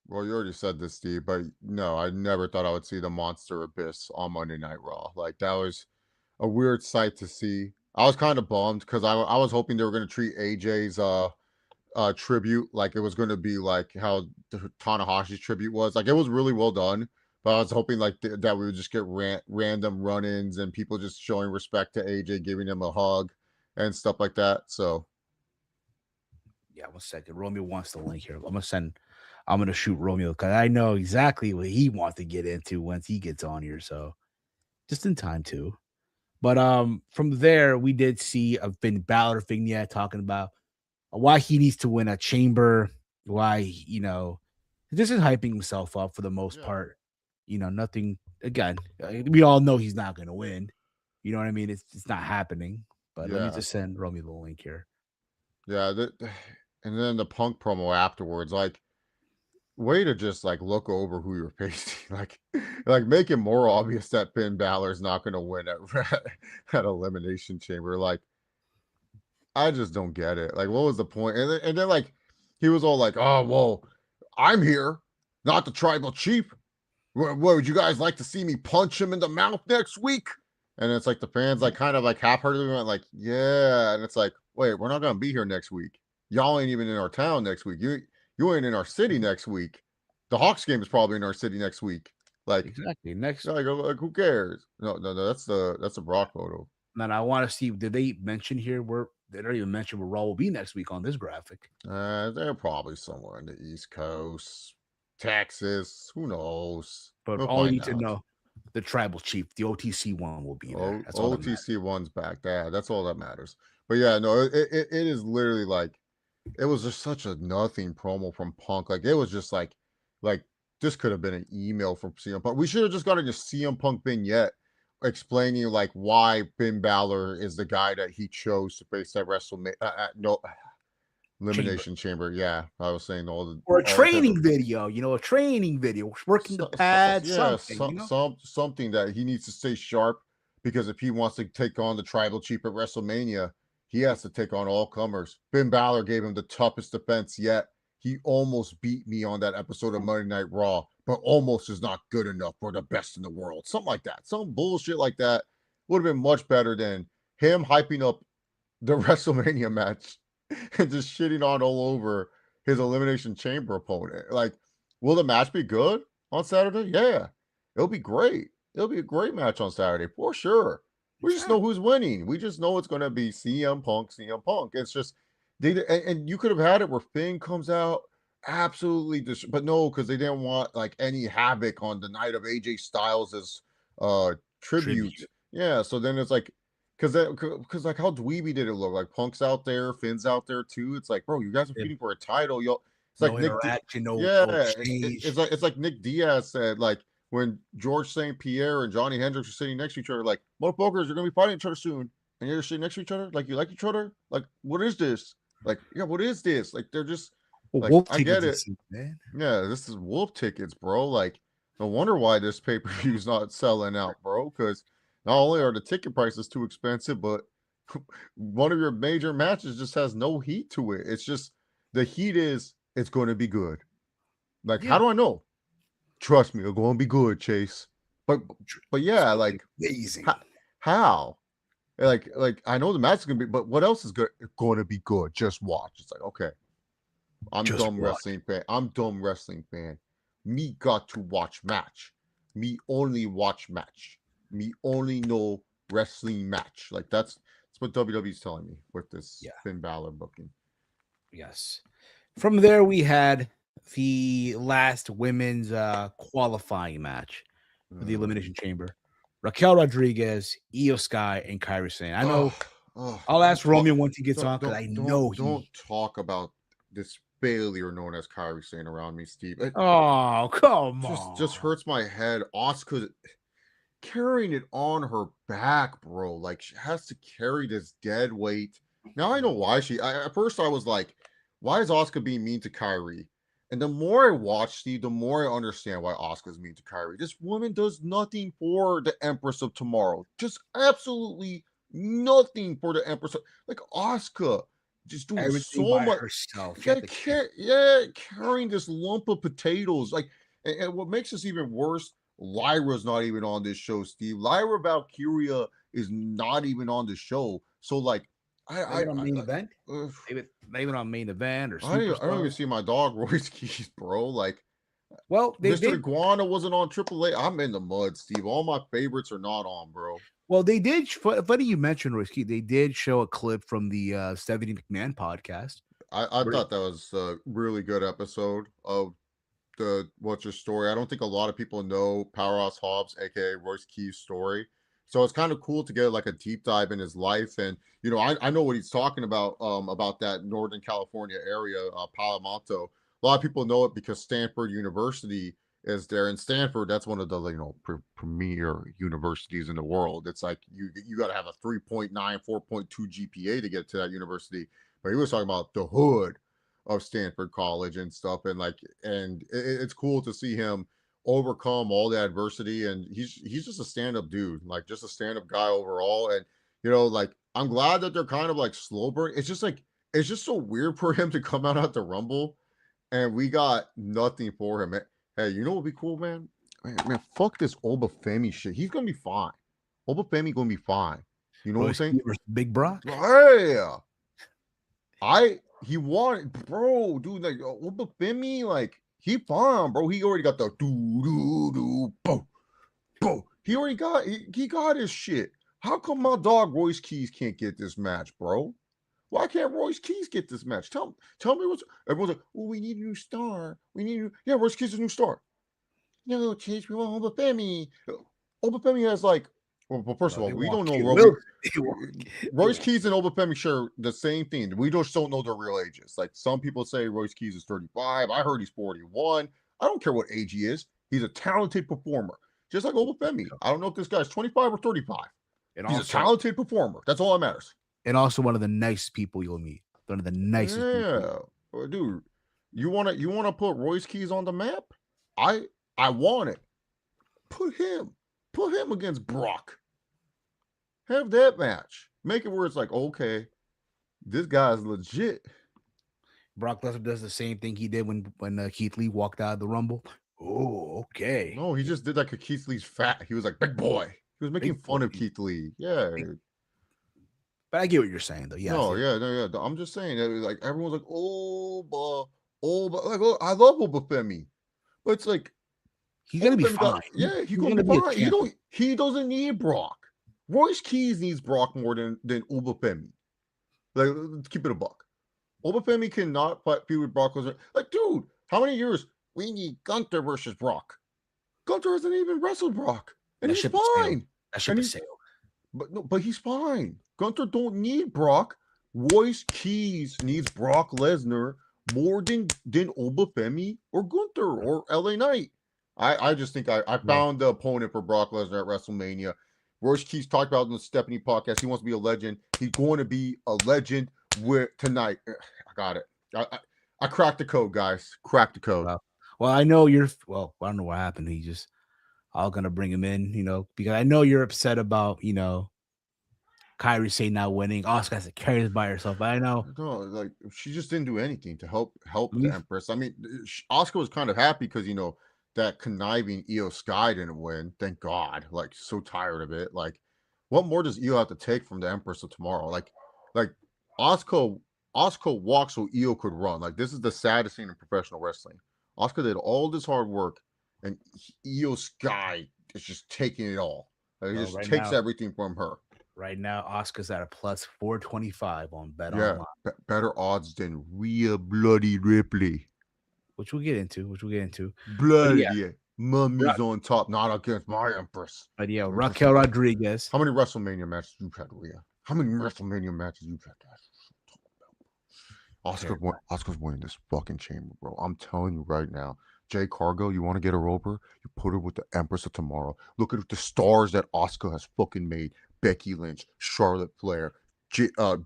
Well, you already said this, Steve, but no, I never thought I would see the Monster Abyss on Monday Night Raw. Like that was a weird sight to see. I was kind of bummed because I was hoping they were going to treat AJ's tribute like it was going to be like how Tanahashi's tribute was. Like it was really well done, but I was hoping like that we would just get random run-ins and people just showing respect to AJ, giving him a hug and stuff like that. So yeah, 1 second. Romeo wants the link here. I'm gonna shoot Romeo because I know exactly what he wants to get into once he gets on here. So just in time too. But from there, we did see a Finn Balor vignette talking about why he needs to win a chamber, why, this is hyping himself up for the most part. Nothing, again, we all know he's not going to win. You know what I mean? It's not happening. But let me just send Romeo the link here. Yeah. And then the Punk promo afterwards, like, way to just like look over who you're facing, like make it more obvious that Finn Balor's not going to win at Elimination Chamber. Like, I just don't get it. Like, what was the point? And then like he was all like, "Oh well, I'm here, not the tribal chief. What would you guys like to see me punch him in the mouth next week?" And it's like the fans like kind of like half-heartedly went like, "Yeah," and it's like, wait, we're not going to be here next week. Y'all ain't even in our town next week. You ain't in our city next week. The Hawks game is probably in our city next week. Like exactly next. Like who cares? No, that's the Brock photo. And I want to see, did they mention here where they don't even mention where Raw will be next week on this graphic? They're probably somewhere in the East Coast, Texas. Who knows? But all you need to know, the tribal chief, the OTC one will be there. That's OTC one's back. That's all that matters. But yeah, no, it is literally like it was just such a nothing promo from Punk. Like it was just like this could have been an email from CM Punk. We should have just gotten a CM Punk vignette explaining like why Finn Balor is the guy that he chose to face at WrestleMania. Elimination Chamber. Yeah, I was saying or a training video. A training video, working the pad. Something that he needs to stay sharp because if he wants to take on the tribal chief at WrestleMania, he has to take on all comers. Finn Balor gave him the toughest defense yet. He almost beat me on that episode of Monday Night Raw, but almost is not good enough for the best in the world. Something like that. Some bullshit like that would have been much better than him hyping up the WrestleMania match and just shitting on all over his Elimination Chamber opponent. Like, will the match be good on Saturday? Yeah. It'll be great. It'll be a great match on Saturday for sure. We just know who's winning. We just know it's going to be CM Punk. It's just, and you could have had it where Finn comes out absolutely, but no, because they didn't want like any havoc on the night of AJ Styles' tribute. Yeah, so then it's like, because like how dweeby did it look? Like Punk's out there, Finn's out there too. It's like, bro, you guys are fighting for a title. It's like it's like Nick Diaz said, like when George St. Pierre and Johnny Hendricks are sitting next to each other, like, motherfuckers, you're gonna be fighting each other soon, and you're sitting next to each other, like you like each other. Like, what is this? Like, yeah, what is this? Like, they're just like, I get it, man. Yeah, this is wolf tickets, bro. Like, no wonder why this pay-per-view is not selling out, bro. Because not only are the ticket prices too expensive, but one of your major matches just has no heat to it. It's just the heat is it's going to be good. Like, how do I know? Trust me, it's going to be good, Chase. But yeah, like amazing. How? Like I know the match is gonna be, but what else is going to be good? Just watch. It's like, okay, I'm Just dumb watch. wrestling fan. I'm dumb wrestling fan. Me got to watch match. Me only watch match. Me only know wrestling match. Like that's what WWE's telling me with this Yeah. Finn Balor booking. Yes. From there, we had the last women's qualifying match for the Elimination Chamber. Raquel Rodriguez, Io Sky, and Kairi Sane. I know I'll Don't ask talk, Romeo once he gets don't on because don't I don't know don't he. talk about this failure known as Kyrie saying around me, Steve. It Oh, come just on. hurts my head. Oscar carrying it on her back, bro. Like she has to carry this dead weight. Now I know why at first I was like, why is Oscar being mean to Kyrie? And the more I watch Steve, the more I understand why Oscar's mean to Kyrie. This woman does nothing for the Empress of Tomorrow. Just absolutely nothing for the Empress. Like Oscar, just doing Everything so by much. herself. She Yeah, had to carry. carrying this lump of potatoes. Like, and what makes this even worse, Lyra's not even on this show, Steve. Lyra Valkyria is not even on the show. So, like, Not even on main event. ugh, Maybe not even on main event or I don't even superstar. see my dog Royce Keys, bro. Like, Well, they Mr. did. Iguana wasn't on AAA. I'm in the mud, Steve. All my favorites are not on, bro. Well, they did. Funny you mentioned Royce Key. They did show a clip from the Stephanie McMahon podcast. I Where, thought that was a really good episode of the What's Your Story. I don't think a lot of people know Powerhouse Hobbs, aka Royce Keys' story. So it's kind of cool to get like a deep dive in his life. And I know what he's talking about that Northern California area, Palamonto. A lot of people know it because Stanford University is there. And Stanford, that's one of the premier universities in the world. It's like you got to have a 3.9, 4.2 GPA to get to that university. But he was talking about the hood of Stanford College and stuff, and it's cool to see him overcome all the adversity, and he's just a stand-up dude, like just a stand-up guy overall. And like I'm glad that they're kind of like slow burn. It's just so weird for him to come out at the Rumble, and we got nothing for him. Hey, you know what would be cool, man? Man, fuck this Obafemi shit. He's gonna be fine. Obafemi gonna be fine. You know what I'm Royce Key saying? versus Big Brock. Yeah. He wanted, bro, dude, like Obafemi, like he fine, bro. He already got the boom, boom. He got his shit. How come my dog Royce Keys can't get this match, bro? Why can't Royce Keys get this match? Tell me what's everyone's like, well, we need a new star. Yeah, Royce Keys is a new star. No, Chase, we want Obafemi. Obafemi has like, well, first of No, all, they we want don't know Kid Roby. Wilson. They want- Royce they Keys and Obafemi share the same thing. We just don't know their real ages. Like some people say Royce Keys is 35. I heard he's 41. I don't care what age he is. He's a talented performer. Just like Obafemi. I don't know if this guy's 25 or 35. And He's also, a talented performer. That's all that matters. and also one of the nicest people you'll meet. One of the nicest people. Yeah. Well, dude, you wanna put Royce Keys on the map? I want it. Put him against Brock. Have that match. Make it where it's like, okay, this guy's legit. Brock Lesnar does the same thing he did when Keith Lee walked out of the Rumble. Oh, okay. No, he just did like a Keith Lee's fat. He was like, big boy. He was making Big fun boy. of Keith Lee. Yeah. But I get what you're saying, though. Yeah. No, yeah. I'm just saying that like everyone's like, but like, oh, I love Obafemi. But it's like He's gonna be Obafemi fine. he's He's gonna be be a fine. champion. He doesn't need Brock. Royce Keys needs Brock more than Obafemi. Like, let's keep it a buck. Obafemi cannot fight with Brock Lesnar. Like, dude, how many years? We need Gunther versus Brock. Gunther hasn't even wrestled Brock, and That he's ship has sailed. fine. That ship And has sailed. but he's fine. Gunther don't need Brock. Royce Keys needs Brock Lesnar more than Obafemi or Gunther or LA Knight. I just think I found the opponent for Brock Lesnar at WrestleMania. Royce Keys talked about in the Stephanie podcast. He wants to be a legend. He's going to be a legend with tonight. I got it. I cracked the code, guys. Cracked the code. Well, I know you're. Well, I don't know what happened. He just. I'm gonna bring him in, because I know you're upset about, Kyrie Sane not winning. Oscar has to carry this by herself. But I know. No, like she just didn't do anything to help the Empress. I mean, Oscar was kind of happy because that conniving Io Sky didn't win. Thank God. Like, so tired of it. Like, What more does Io have to take from the Empress of Tomorrow? Like Asuka walked so Io could run. Like, this is the saddest thing in professional wrestling. Asuka did all this hard work, and Io Sky is just taking it all. Like, he Well, just takes everything from her. Right now, Oscar's at a plus 425 on Bet Yeah, Online, better odds than Rhea Bloody Ripley. which we'll get into. Bloody Mummy's on top, not against my Empress. But yeah, Raquel Rodriguez. How many WrestleMania matches you've had, Rhea? How many WrestleMania matches you've had? Oscar's winning this fucking chamber, bro. I'm telling you right now. Jay Cargo, you want to get her over? You put her with the Empress of Tomorrow. Look at the stars that Oscar has fucking made. Becky Lynch, Charlotte Flair,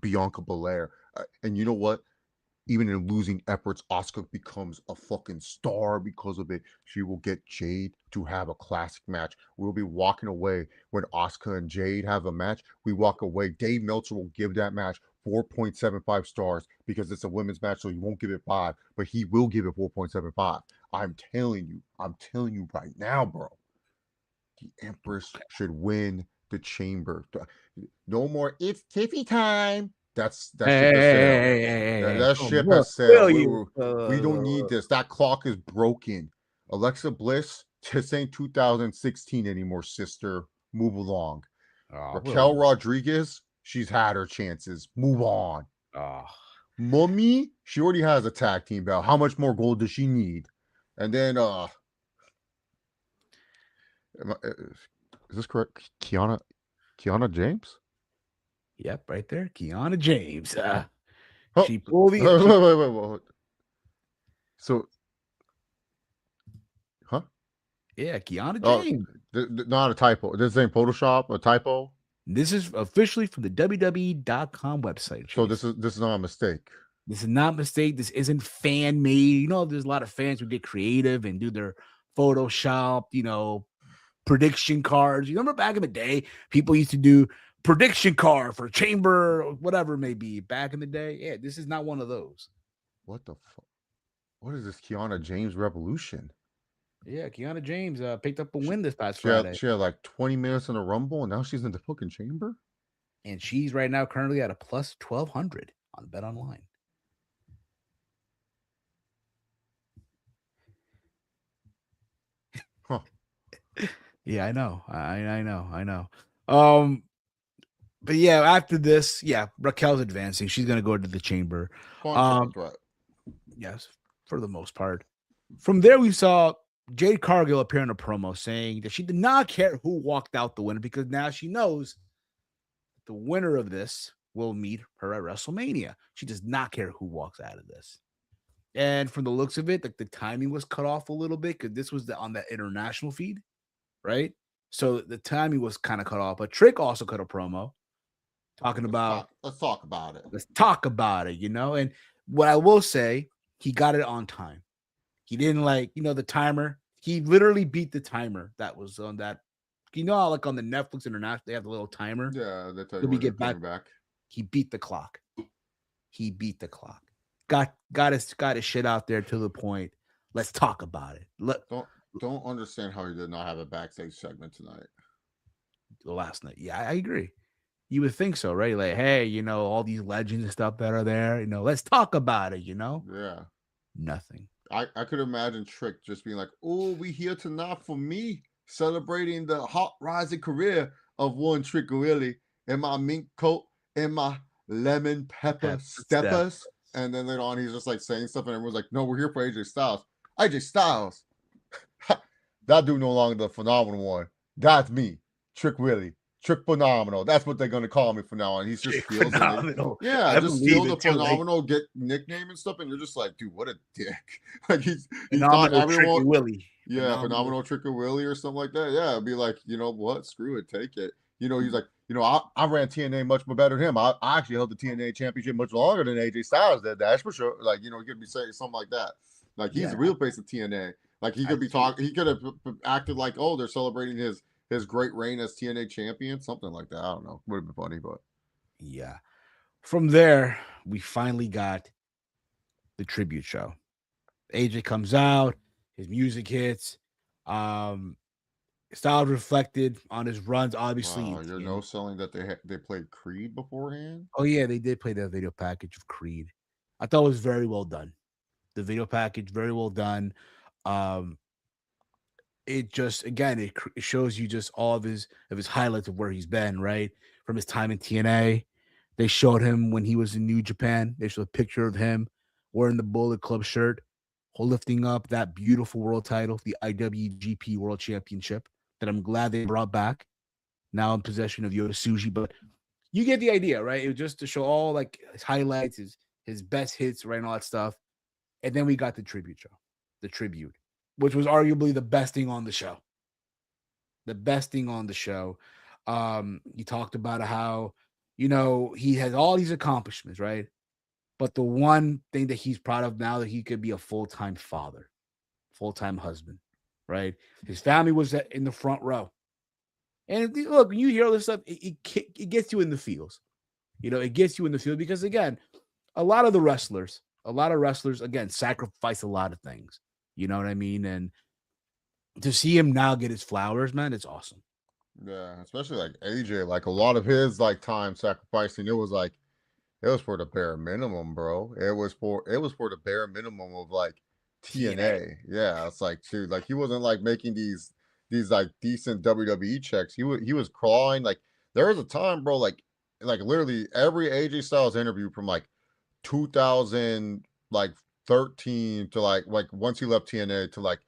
Bianca Belair. And you know what? Even in losing efforts, Oscar becomes a fucking star because of it. She will get Jade to have a classic match. We'll be walking away when Oscar and Jade have a match. We walk away. Dave Meltzer will give that match 4.75 stars because it's a women's match, so he won't give it 5, but he will give it 4.75. I'm telling you right now, bro. The Empress should win the chamber. No more, it's Tiffy time. That ship has sailed. That ship has sailed. We don't need this. That clock is broken. Alexa Bliss, this ain't 2016 anymore, sister. Move along. Raquel Rodriguez, she's had her chances. Move on. Mummy, she already has a tag team belt. How much more gold does she need? And then, is this correct? Kiana James? Yep, right there. Kiana James. She pulled the... Wait. So, huh? Yeah, Kiana James. Not a typo. This ain't Photoshop, a typo? This is officially from the WWE.com website. So this is not a mistake. This is not a mistake. This isn't fan made. You know, there's a lot of fans who get creative and do their Photoshop, prediction cards. You remember back in the day, people used to do prediction card for chamber or whatever it may be back in the day. Yeah, this is not one of those. What the fuck? What is this Kiana James revolution? Yeah, Kiana James picked up a win this past Friday. She had like 20 minutes in a Rumble, and now she's in the fucking chamber? And she's right now currently at a plus 1,200 on Bet Online. Huh. Yeah, I know. I know. But yeah, after this, Raquel's advancing. She's gonna go to the chamber. Yes, for the most part. From there, we saw Jade Cargill appear in a promo saying that she did not care who walked out the winner because now she knows the winner of this will meet her at WrestleMania. She does not care who walks out of this. And from the looks of it, like the timing was cut off a little bit because this was on that international feed, right? So the timing was kind of cut off. But Trick also cut a promo talking about let's talk about it. Let's talk about it, And what I will say, he got it on time. He didn't the timer. He literally beat the timer that was on that. How, like on the Netflix International, they have the little timer. Yeah, they tell you when get back. He beat the clock. Got his shit out there to the point. Let's talk about it. Don't understand how he did not have a backstage segment tonight. Last night. Yeah, I agree. You would think so, right? Like, hey, all these legends and stuff that are there, let's talk about it, Yeah. Nothing. I could imagine Trick just being like, oh, we here tonight for me, celebrating the hot rising career of one Trick Willie in my mink coat and my lemon pepper steppers. And then later on, he's just like saying stuff, and everyone's like, no, we're here for AJ Styles. AJ Styles. That dude no longer the phenomenal one. That's me, Trick Willie. Trick Phenomenal. That's what they're going to call me from now on. He's just feels phenomenal. Yeah, just steal the phenomenal get nickname and stuff, and you're just like, dude, what a dick. Like he's not everyone. Willie. Yeah, phenomenal Trick of Willie or something like that. Yeah, it'd be like, you know what? Screw it, take it. He's like, I ran TNA much better than him. I actually held the TNA championship much longer than AJ Styles did. That's for sure. Like, he could be saying something like that. Like he's the real face of TNA. Like he could be talking. He could have acted like, oh, they're celebrating his great reign as TNA champion, something like that. I don't know. Would have been funny, but yeah. From there, we finally got the tribute show. AJ comes out, his music hits. Style reflected on his runs, obviously. Wow, you're no selling that they played Creed beforehand. Oh yeah, they did play the video package of Creed. I thought it was very well done. The video package, very well done. Um, it just again, it shows you just all of his highlights of where he's been, right? From his time in TNA. They showed him when he was in New Japan. They showed a picture of him wearing the Bullet Club shirt, lifting up that beautiful world title, the IWGP World Championship, that I'm glad they brought back. Now in possession of Yoda Suji, but you get the idea, right? It was just to show all like his highlights, his best hits, right, and all that stuff. And then we got the tribute show, the tribute, which was arguably the best thing on the show. The best thing on the show. You talked about how, he has all these accomplishments, right? But the one thing that he's proud of now that he could be a full-time father, full-time husband, right? His family was in the front row. And look, when you hear all this stuff, it gets you in the feels. It gets you in the field because, again, a lot of wrestlers, again, sacrifice a lot of things. You know what I mean? And to see him now get his flowers, man, it's awesome. Yeah, especially like AJ, like a lot of his like time sacrificing, it was for the bare minimum, bro. It was for the bare minimum of like TNA. Yeah, it's like, dude, like he wasn't like making these like decent WWE checks. He was clawing. Like there was a time, bro, like literally every AJ Styles interview from like 2013 to like once he left TNA to like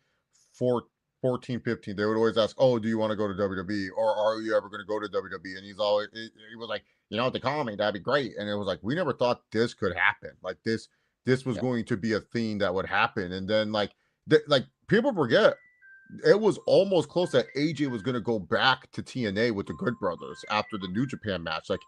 14, 15, they would always ask, "Oh, do you want to go to WWE, or are you ever going to go to WWE?" And he was like, "If they call me, that'd be great." And it was like, we never thought this could happen. Like this was going to be a thing that would happen. And then like people forget, it was almost close that AJ was going to go back to TNA with the Good Brothers after the New Japan match. Like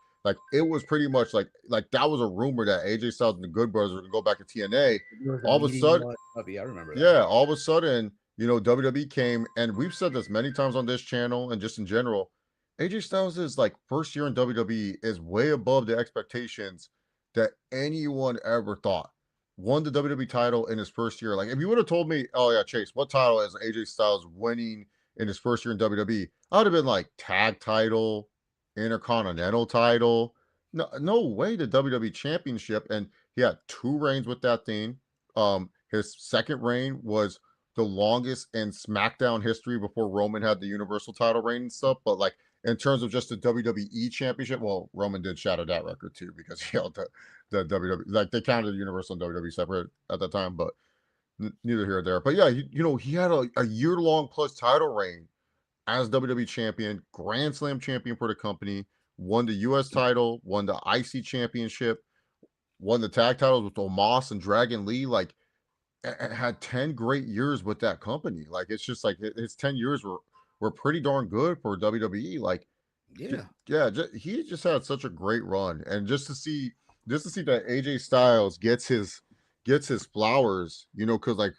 it was pretty much like that was a rumor that AJ Styles and the Good Brothers were going to go back to TNA. All of a sudden, I remember that. Yeah, all of a sudden, WWE came, and we've said this many times on this channel and just in general. AJ Styles' like first year in WWE is way above the expectations that anyone ever thought. Won the WWE title in his first year. Like if you would have told me, "Oh yeah, Chase, what title is AJ Styles winning in his first year in WWE?" I would have been like tag title, intercontinental title. No way, the WWE championship. And he had 2 reigns with that thing. His second reign was the longest in SmackDown history before Roman had the Universal title reign and stuff. But like in terms of just the WWE championship, well, Roman did shatter that record too because he held the WWE. Like they counted the Universal and WWE separate at that time, but neither here or there. But yeah, he had a year-long plus title reign as WWE champion, Grand Slam champion for the company, won the US title, won the IC championship, won the tag titles with Omos and Dragon Lee. Like had 10 great years with that company. Like it's just like his 10 years were pretty darn good for WWE. Like he just had such a great run. And just to see that AJ Styles gets his flowers, because like,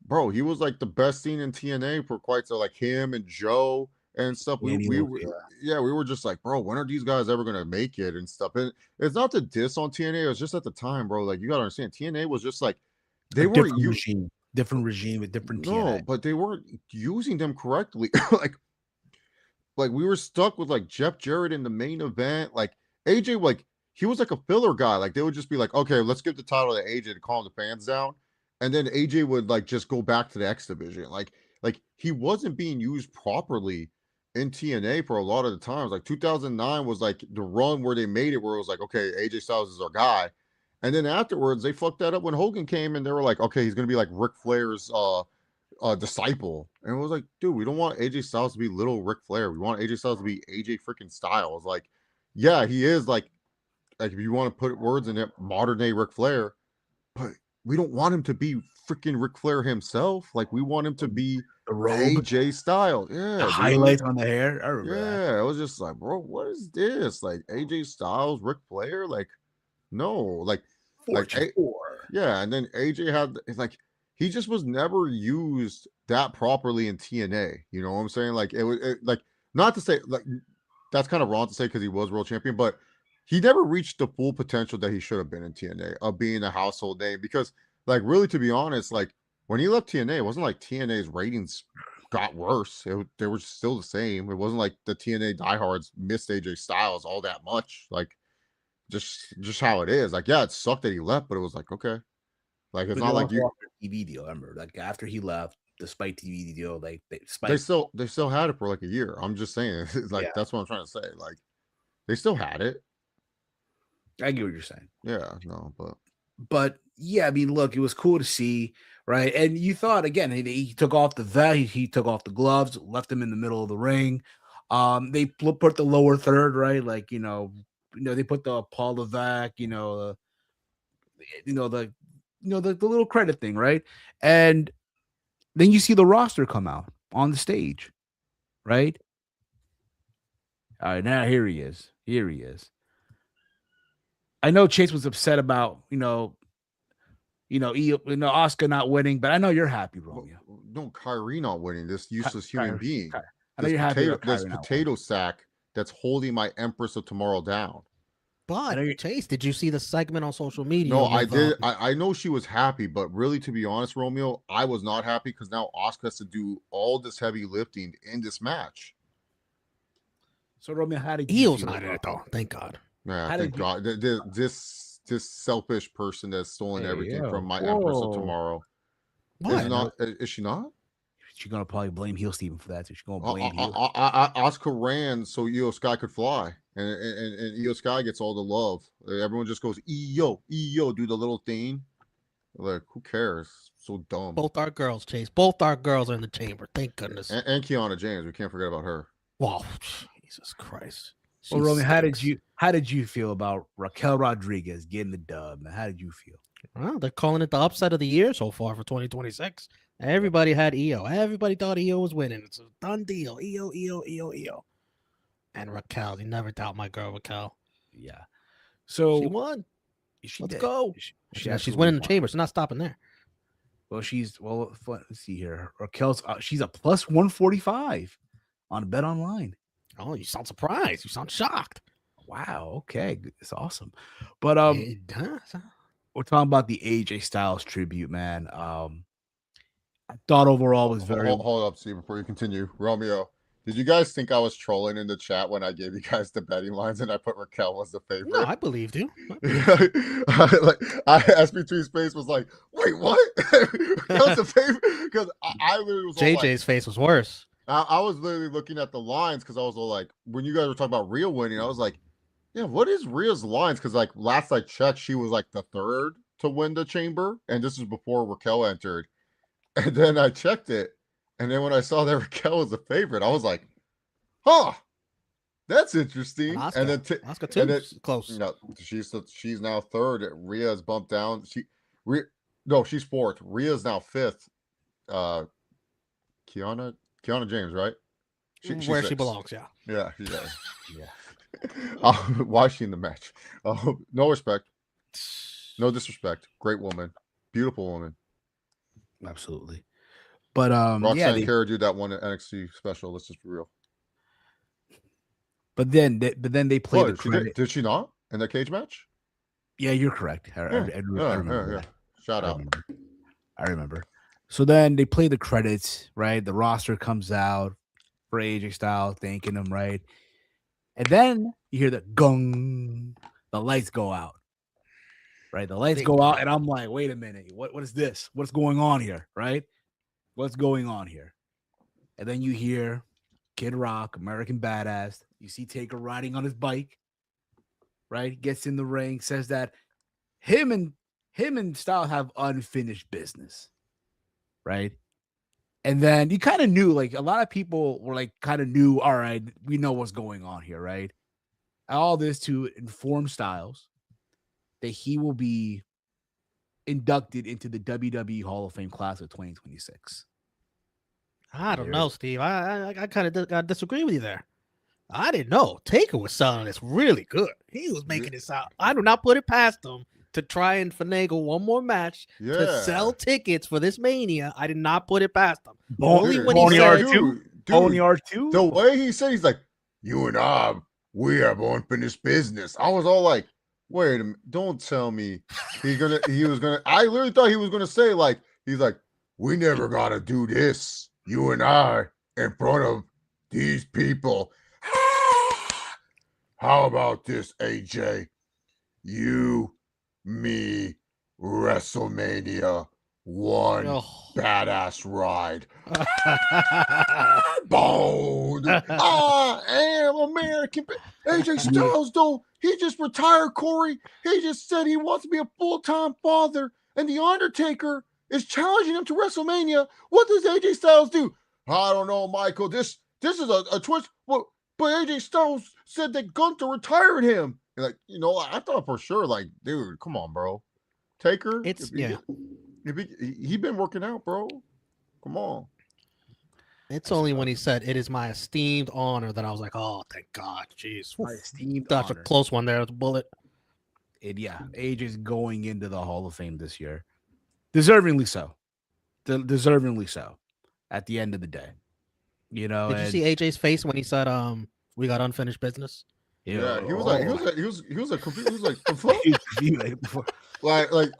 bro, he was like the best thing in TNA for quite so, like him and Joe and stuff. We were just like, bro, when are these guys ever gonna make it and stuff? And it's not to diss on TNA, it was just at the time, bro. Like you gotta understand, TNA was just like they weren't different regime with different TNA. But they weren't using them correctly. like we were stuck with like Jeff Jarrett in the main event. Like AJ, like he was like a filler guy. Like they would just be like, okay, let's give the title to AJ to calm the fans down. And then AJ would like just go back to the X division. Like he wasn't being used properly in TNA for a lot of the times. Like 2009 was like the run where they made it, where it was like, okay, AJ Styles is our guy. And then afterwards, they fucked that up when Hogan came, and they were like, okay, he's gonna be like Ric Flair's disciple. And it was like, dude, we don't want AJ Styles to be little Ric Flair. We want AJ Styles to be AJ freaking Styles. Like, yeah, he is like if you want to put words in it, modern day Ric Flair, but we don't want him to be freaking Ric Flair himself. Like we want him to be the robe, AJ Styles. Yeah, the highlights on the hair. I remember that. I was just like, bro, what is this? Like AJ Styles, Ric Flair? Like, no, like, yeah. And then AJ had like he just was never used that properly in TNA. You know what I'm saying? Like it was like not to say like that's kind of wrong to say because he was world champion, but he never reached the full potential that he should have been in TNA of being a household name. Because like really, to be honest, like when he left TNA, it wasn't like TNA's ratings got worse. They were still the same. It wasn't like the TNA diehards missed AJ Styles all that much. Like just how it is. Like, yeah, it sucked that he left, but it was like, okay. Like, it's But not you're like also off the TV deal. Remember, like after he left, despite TV deal, like they despite still had it for like a year. I'm just saying, like yeah, that's what I'm trying to say. Like, they still had it. I get what you're saying. Yeah, no, But yeah, I mean, look, it was cool to see, right? And you thought again, he took off the vet, he took off the gloves, left him in the middle of the ring. They put the lower third, right? Like they put the Paul Levesque, the little credit thing, right? And then you see the roster come out on the stage, right? All right, now here he is. Here he is. I know Chase was upset about Oscar not winning, but I know you're happy, Romeo. no, Kyrie not winning. This useless human being. I know you're happy about This Kyrie not potato sack that's holding my Empress of Tomorrow down. But Chase, did you see the segment on social media? No, I did. I know she was happy, but really, to be honest, Romeo, I was not happy because now Oscar has to do all this heavy lifting in this match. So Romeo, how did you Eels feel not in it though? Thank God. Yeah, thank God. This selfish person that's stolen everything from my Empress of Tomorrow. What? Is she not? She's gonna probably blame Heel Steven for that. So she's gonna blame Heel. Oscar ran so Io Sky could fly, and Io Sky gets all the love. Everyone just goes Io, do the little thing. Like, who cares? So dumb. Both our girls, Chase. Both our girls are in the chamber. Thank goodness. And Kiana James, we can't forget about her. Wow, Jesus Christ. Well, Roman, how did you feel about Raquel Rodriguez getting the dub? How did you feel? Well, they're calling it the upset of the year so far for 2026. Everybody had EO. Everybody thought EO was winning. It's a done deal. EO. And Raquel, you never doubt my girl Raquel. Yeah. So she won. Let's go. She's winning the chamber. She's not stopping there. Well, let's see here. Raquel's she's a plus 145 on Bet Online. Oh, you sound surprised. You sound shocked. Wow. Okay. It's awesome. But it does. We're talking about the AJ Styles tribute, man. I thought overall was very. Hold up, Steve, before you continue, Romeo. Did you guys think I was trolling in the chat when I gave you guys the betting lines and I put Raquel as the favorite? No, I believed you. SB2's face was like, "Wait, what? Raquel's the favorite?" Because I literally was. JJ's face was worse. I was literally looking at the lines because I was all like, when you guys were talking about Rhea winning, I was like, yeah, what is Rhea's lines? Because like last I checked, she was like the third to win the chamber, and this is before Raquel entered. And then I checked it, and then when I saw that Raquel was the favorite, I was like, huh, that's interesting. Oscar, and then Oscar too, and then, close. You know, she's now third. Rhea's bumped down. She's fourth. Rhea's now fifth. Kiana James, right? Where she belongs, yeah. Yeah. Why is she in the match? No respect. No disrespect. Great woman. Beautiful woman. Absolutely. But Roxanne Cara did that one at NXT special. Let's just be real. But then they played the credit. Did she not in the cage match? Yeah, you're correct. I remember. Yeah. Shout out. I remember. So then they play the credits, right? The roster comes out for AJ Styles, thanking him, right? And then you hear the gong, the lights go out, right? The lights go out, and I'm like, wait a minute, what is this? What's going on here, right? What's going on here? And then you hear Kid Rock, American Badass. You see Taker riding on his bike, right? Gets in the ring, says that him and Styles have unfinished business. Right. And then you kind of knew, like a lot of people were like kind of knew, all right, we know what's going on here, right? All this to inform Styles that he will be inducted into the WWE Hall of Fame class of 2026. I don't know, Steve. I kind of disagree with you there. I didn't know. Taker was selling this really good. He was making this out. I do not put it past him to try and finagle one more match to sell tickets for this Mania. I did not put it past him. Only when he said R2. The way he said, he's like, you and I, we have unfinished business. I was all like, wait a minute, don't tell me I literally thought he was gonna say, like, he's like, we never gotta do this. you and I in front of these people. How about this, AJ? You, me, WrestleMania, one Oh. badass ride. Bold. I am American. AJ Styles, though, he just retired, Corey. He just said he wants to be a full-time father, and The Undertaker is challenging him to WrestleMania. What does AJ Styles do? I don't know, Michael. This is a twist. But AJ Styles said that Gunther retired him. Like, I thought for sure, like, dude, come on, bro. Taker. He been working out, bro. Come on. It's only when he said, "It is my esteemed honor," that I was like, "Oh, thank God, jeez." My esteemed That's a honor. close one there. With a bullet. AJ's going into the Hall of Fame this year, deservingly so. Deservingly so. At the end of the day, Did you see AJ's face when he said, "We got unfinished business"? Yeah, he was like, the fuck? Like,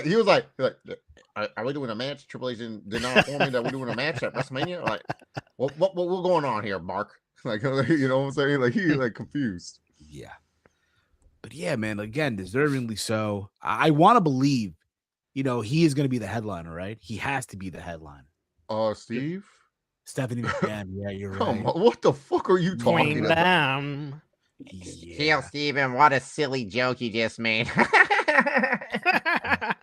he was like, are we doing a match? Triple H did not inform me that we're doing a match at WrestleMania. Like, what's going on here, Mark? Like, you know what I'm saying? Like, he confused. Yeah, but yeah, man. Again, deservingly so. I want to believe, he is going to be the headliner, right? He has to be the headliner. Steve? Stephanie McMahon. Yeah, you're right. Come on, what the fuck are you talking about? Down. Hell, Steven, what a silly joke you just made.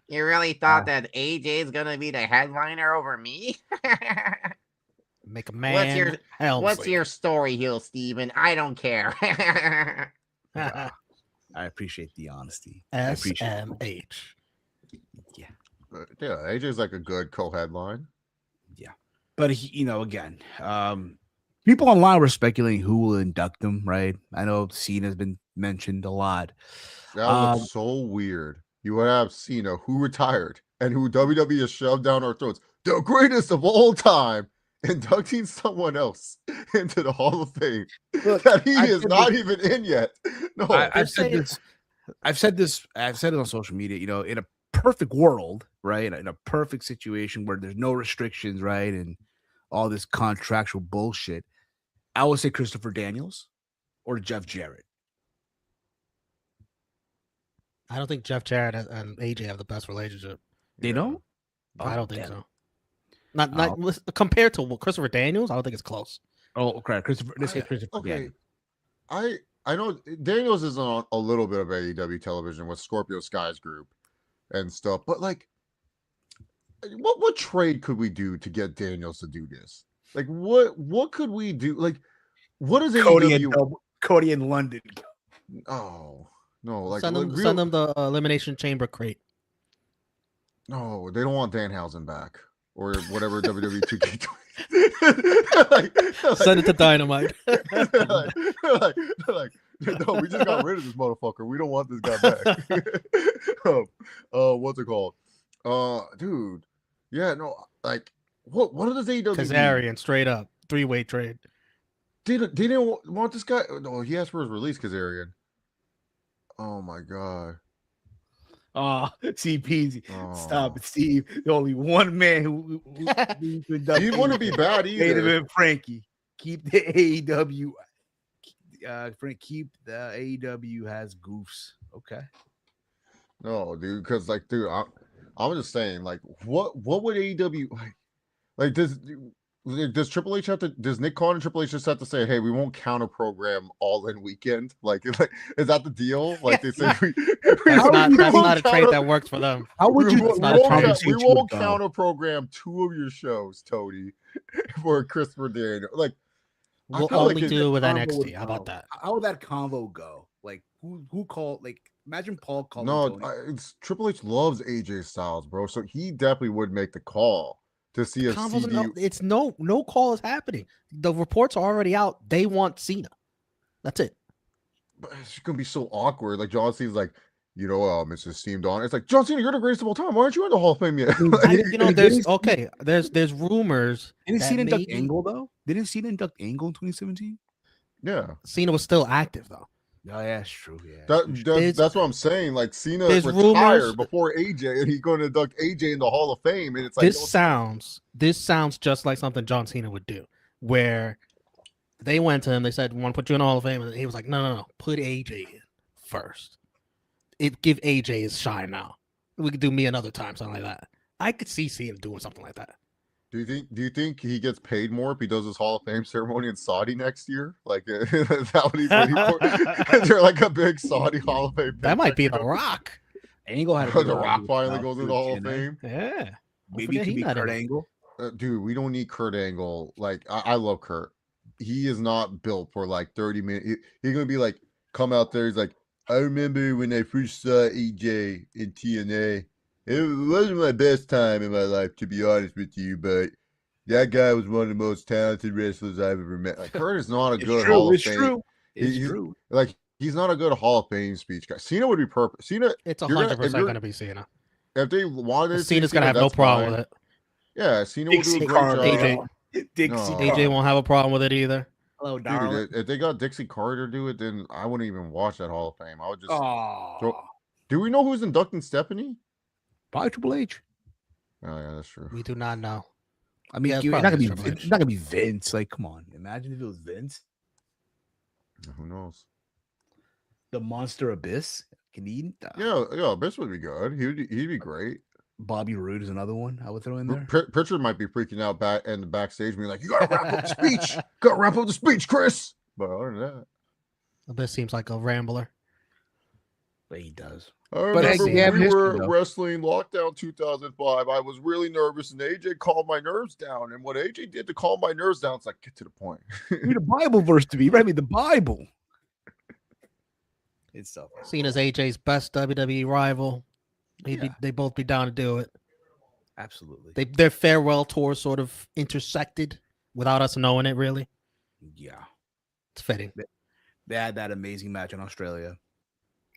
You really thought that AJ is gonna be the headliner over me? Make a man. What's your story, Hill Steven? I don't care. I appreciate the honesty. SMH. Yeah. Yeah, AJ's like a good co-headline. Yeah. But again, people online were speculating who will induct him, right? I know Cena's been mentioned a lot. That looks so weird. You would have Cena, who retired and who WWE has shoved down our throats, the greatest of all time, inducting someone else into the Hall of Fame that he is not even in yet. No, I've said this. I've said it on social media. In a perfect world, right? In a perfect situation where there's no restrictions, right, and all this contractual bullshit, I would say Christopher Daniels or Jeff Jarrett. I don't think Jeff Jarrett and AJ have the best relationship. They don't? I don't think so. Not compared to Christopher Daniels. I don't think it's close. Oh, okay. Christopher okay. Daniels. I know Daniels is on a little bit of AEW television with Scorpio Sky's group and stuff, but like, what trade could we do to get Daniels to do this? Like, what could we do? Like, what is AEW? Cody in London. Oh no! Like, send them the Elimination Chamber crate. No, they don't want Danhausen back or whatever WWE 2K. Send it to Dynamite. No, we just got rid of this motherfucker. We don't want this guy back. What's it called? Dude, yeah, no, like, what does AEW? Kazarian, straight up 3-way trade. They didn't want this guy. No, he asked for his release, Kazarian. Oh my god. Oh, CP, stop it, Steve. The only one man who he wouldn't be bad either. Frankie, keep the AEW. Frank, keep the AEW has goofs. Okay. No, dude, because like, dude, I'm just saying, like, what would AEW like? Does Triple H have to? Does Nick Khan and Triple H just have to say, "Hey, we won't counter program All In Weekend"? Like, is that the deal? Like they say, that's not a trade that works for them. How would you? We won't counter program 2 of your shows, Tony, for Christopher Daniel. Like, we'll only do it with NXT. How about that? How would that convo go? Like, who called? Like, imagine Paul calling. No, it's Triple H loves AJ Styles, bro. So he definitely would make the call to see if it's no call is happening. The reports are already out. They want Cena. That's it. But it's gonna be so awkward. Like John Cena's like, it's esteemed on. It's like, John Cena, you're the greatest of all time. Why aren't you in the Hall of Fame yet? There's rumors. Didn't Cena induct Angle though? Didn't Cena induct Angle in 2017? Yeah. Cena was still active though. Oh yeah, it's true. Yeah, That's what I'm saying. Like Cena there's retired rumors- before AJ, and he's going to induct AJ in the Hall of Fame, and it's like this sounds just like something John Cena would do, where they went to him, they said, "We want to put you in the Hall of Fame," and he was like, "No, put AJ in first. Give AJ his shine now. We could do me another time, something like that." I could see Cena doing something like that. Do you think he gets paid more if he does his Hall of Fame ceremony in Saudi next year? Like, is that what he's waiting for? Is there like a big Saudi Hall of Fame? That might be The Rock. Angle had The Rock finally goes into the Hall of Fame. Yeah, Maybe it could be Kurt Angle. Dude, we don't need Kurt Angle. Like, I love Kurt. He is not built for like 30 minutes. He's gonna be like, come out there. He's like, I remember when I first saw AJ in TNA. It wasn't my best time in my life, to be honest with you, but that guy was one of the most talented wrestlers I've ever met. Like, Kurt is not a good Hall of Fame. It's true. Like, he's not a good Hall of Fame speech guy. Cena would be perfect. Cena, it's 100% going to be Cena. If they wanted, Cena's going to have no problem with it. Yeah, Cena will do a great job. AJ won't have a problem with it either. Hello, darling. Dude, if they got Dixie Carter do it, then I wouldn't even watch that Hall of Fame. I would just. Do we know who's inducting Stephanie? Probably Triple H. Oh yeah, that's true. We do not know. I mean, it's not gonna be Vince. Like, come on, imagine if it was Vince. Who knows? The Monster Abyss. Can he? Yeah, Abyss would be good. He'd be great. Bobby Roode is another one I would throw in there. Pritchard might be freaking out back in the backstage, being like, "You gotta wrap up the speech. Gotta wrap up the speech, Chris." But other than that, Abyss seems like a rambler. But he does. I remember when we were wrestling Lockdown 2005. I was really nervous, and AJ calmed my nerves down. And what AJ did to calm my nerves down, it's like, get to the point. Read a Bible verse to me. Read me the Bible. It's so funny. Cena's AJ's best WWE rival. They both be down to do it. Absolutely. Their farewell tour sort of intersected without us knowing it, really. Yeah. It's fitting. They had that amazing match in Australia.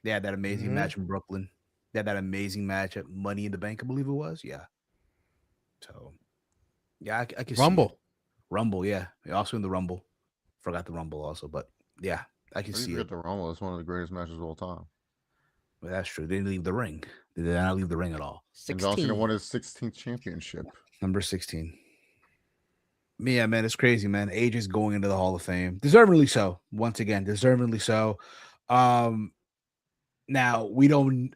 They had that amazing match in Brooklyn. They had that amazing match at Money in the Bank, I believe it was. Yeah. So, yeah, I can Rumble. See it. Rumble, yeah. Also in the Rumble. Forgot the Rumble also, but yeah, I can see it. The Rumble is one of the greatest matches of all time. Well, that's true. They didn't leave the ring. They did not leave the ring at all. And John Cena won his 16th championship. Number 16. Yeah, man, it's crazy, man. AJ's going into the Hall of Fame. Deservedly so. Once again, deservedly so. Now, we don't,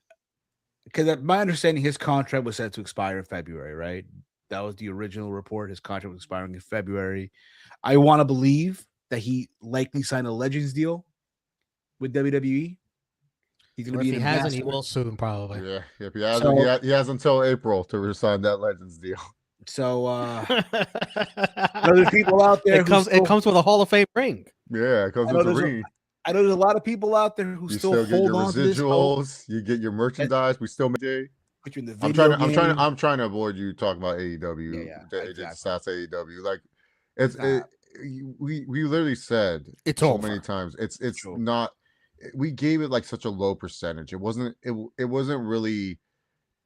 because my understanding, his contract was set to expire in February, right? That was the original report. His contract was expiring in February. I want to believe that he likely signed a Legends deal with WWE. He's going to be if he hasn't, he will soon, probably. Yeah, if he hasn't, he has until April to resign that Legends deal. So, there's people out there. It comes with a Hall of Fame ring. Yeah, it comes with a ring. I know there's a lot of people out there who still get hold your on residuals. You get your merchandise. We still make it. I'm trying to avoid you talking about AEW. Exactly. That's AEW. Like we literally said it's so over. Many times. It's not. We gave it like such a low percentage. It wasn't really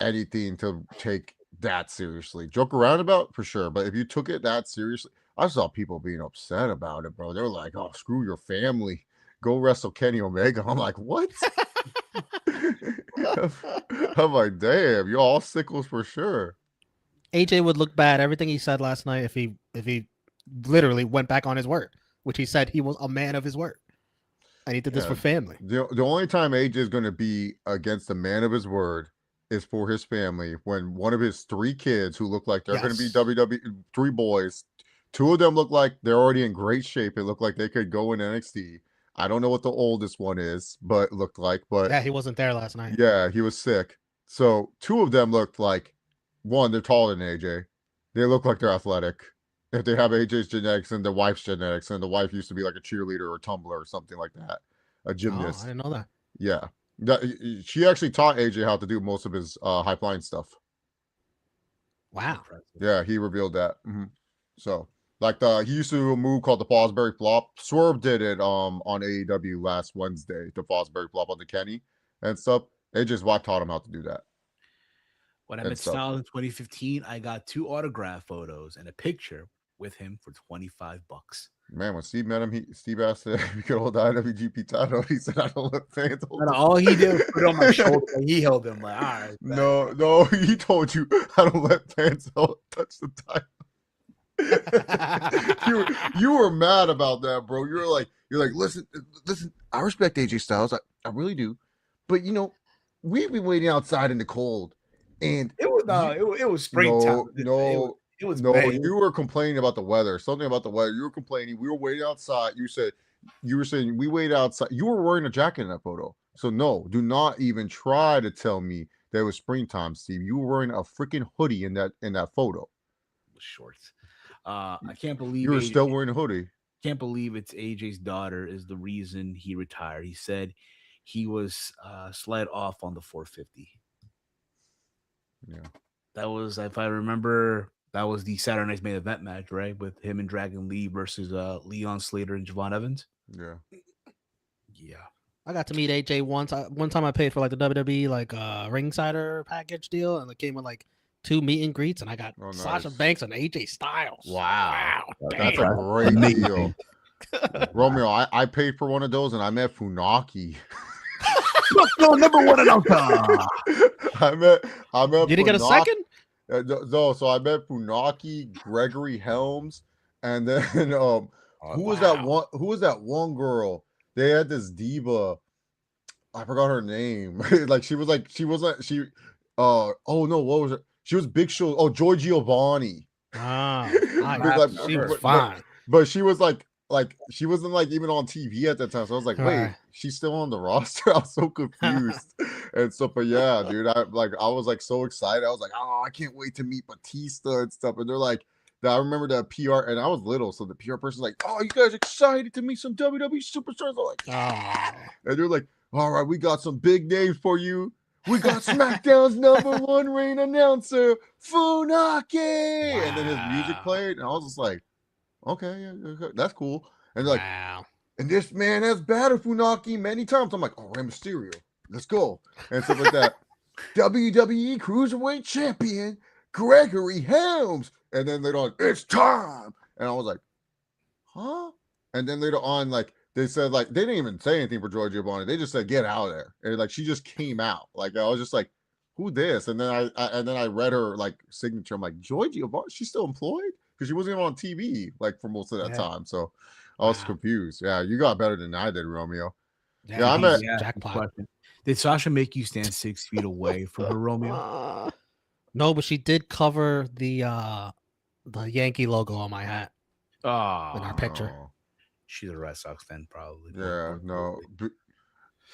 anything to take that seriously. Joke around about for sure, but if you took it that seriously, I saw people being upset about it, bro. They were like, "Oh, screw your family. Go wrestle Kenny Omega." I'm like, what? I'm like, damn, you're all sickles for sure. AJ would look bad. Everything he said last night, if he literally went back on his word, which he said he was a man of his word, and he did this for family. The only time AJ is going to be against a man of his word is for his family. When one of his 3 kids who look like they're going to be WWE, 3 boys, 2 of them look like they're already in great shape. It looked like they could go in NXT. I don't know what the oldest one is, but looked like. But yeah, he wasn't there last night. Yeah, he was sick. So 2 of them looked like, one, they're taller than AJ. They look like they're athletic. If they have AJ's genetics and the wife's genetics, and the wife used to be like a cheerleader or a tumbler or something like that, a gymnast. Oh, I didn't know that. Yeah, she actually taught AJ how to do most of his high flying stuff. Wow. Yeah, he revealed that. So. Like he used to do a move called the Fosbury Flop. Swerve did it on AEW last Wednesday, the Fosbury Flop on the Kenny and stuff. AJ's wife taught him how to do that. When I met Style in 2015, I got 2 autograph photos and a picture with him for $25. Man, when Steve met him, Steve asked if he could hold the IWGP title. He said, "I don't let fans hold And it." all he did was put it on my shoulder. Like, he held him like, all right. No, he told you, "I don't let fans touch the title." you were mad about that, bro. You're like, listen. I respect AJ Styles, I really do, but we've been waiting outside in the cold, and It was springtime. It was May. You were complaining about the weather. Something about the weather. You were complaining. We were waiting outside. You were saying we waited outside. You were wearing a jacket in that photo. So no, do not even try to tell me that it was springtime, Steve. You were wearing a freaking hoodie in that photo. Shorts. I can't believe you were still wearing a hoodie. Can't believe it's AJ's daughter is the reason he retired. He said he was slid off on the 450. Yeah, that was, if I remember, that was the Saturday night's main event match, right? With him and Dragon Lee versus Leon Slater and Javon Evans. Yeah. I got to meet AJ once. One time I paid for like the WWE ringsider package deal, and it came with like 2 meet and greets, and I got Sasha Banks and AJ Styles. Wow. That's a great deal. Romeo, I paid for one of those, and I met Funaki. Number one announcer. I met. Did he get a second? No, so I met Funaki, Gregory Helms, and then who was that one? Who was that one girl? They had this diva. I forgot her name. She wasn't. Oh no, what was it? She was Big Show. Oh, Joy Giovanni. She was fine, but she was like she wasn't like even on TV at that time. So I was like, wait, she's still on the roster? I was so confused and stuff. But yeah, dude, I was like so excited. I was like, oh, I can't wait to meet Batista and stuff. And they're like, I remember the PR, and I was little, so the PR person's like, oh, you guys excited to meet some WWE superstars? I'm like, and they're like, all right, we got some big names for you. We got SmackDown's #1 reign announcer, Funaki. And then his music played, and I was just like, okay, yeah, that's cool. And they're like, and this man has battled Funaki many times. I'm like, oh, Rey Mysterio, let's go. And stuff like that. WWE Cruiserweight Champion, Gregory Helms. And then later on, it's time. And I was like, huh? And then later on, they said, they didn't even say anything for Joy Giovanni. They just said, get out of there. And she just came out. I was just like, who this? And then I read her signature. I'm like, Joy Giovanni, she's still employed? Because she wasn't even on TV for most of that time. So I was confused. Yeah, you got better than I did, Romeo. Yeah, I met jackpot. Did Sasha make you stand 6 feet away from her, Romeo? No, but she did cover the Yankee logo on my hat. In our picture. She's a Red Sox fan, probably. Yeah, no.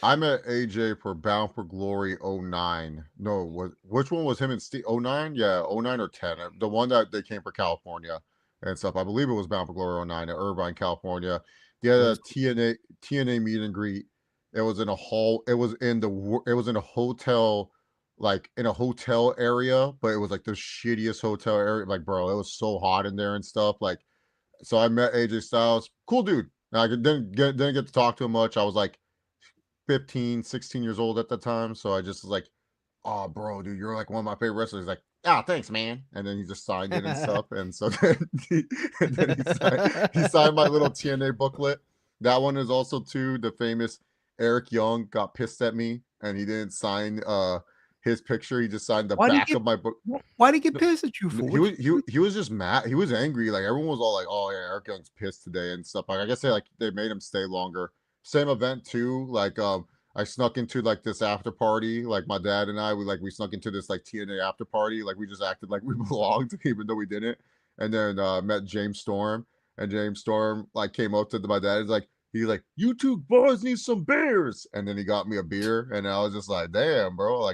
I met AJ for Bound for Glory 09. No, which one was him and Steve? 09? Yeah, 09 or 10. The one that they came for California and stuff. I believe it was Bound for Glory 09 at Irvine, California. They had a TNA meet and greet. It was in a hall. It was in a hotel, in a hotel area, but it was the shittiest hotel area. Bro, it was so hot in there and stuff. So I met AJ Styles. Cool dude. I didn't get to talk to him much. I was 15, 16 years old at the time. So I just was like, oh, bro, dude, you're one of my favorite wrestlers. He's like, oh, thanks, man. And then he just signed it and stuff. And so then, he signed my little TNA booklet. That one is also too, the famous Eric Young got pissed at me and he didn't sign his picture. He just signed the back of my book. Why did he get pissed at you for? He was just mad. He was angry. Everyone was all like, oh yeah, Eric Young's pissed today and stuff. I guess they made him stay longer. Same event too. I snuck into this after party. My dad and I, we snuck into this TNA after party. We just acted like we belonged, even though we didn't. And then met James Storm, and James Storm came up to my dad. He's like, you two boys need some beers. And then he got me a beer, and I was just like, damn, bro,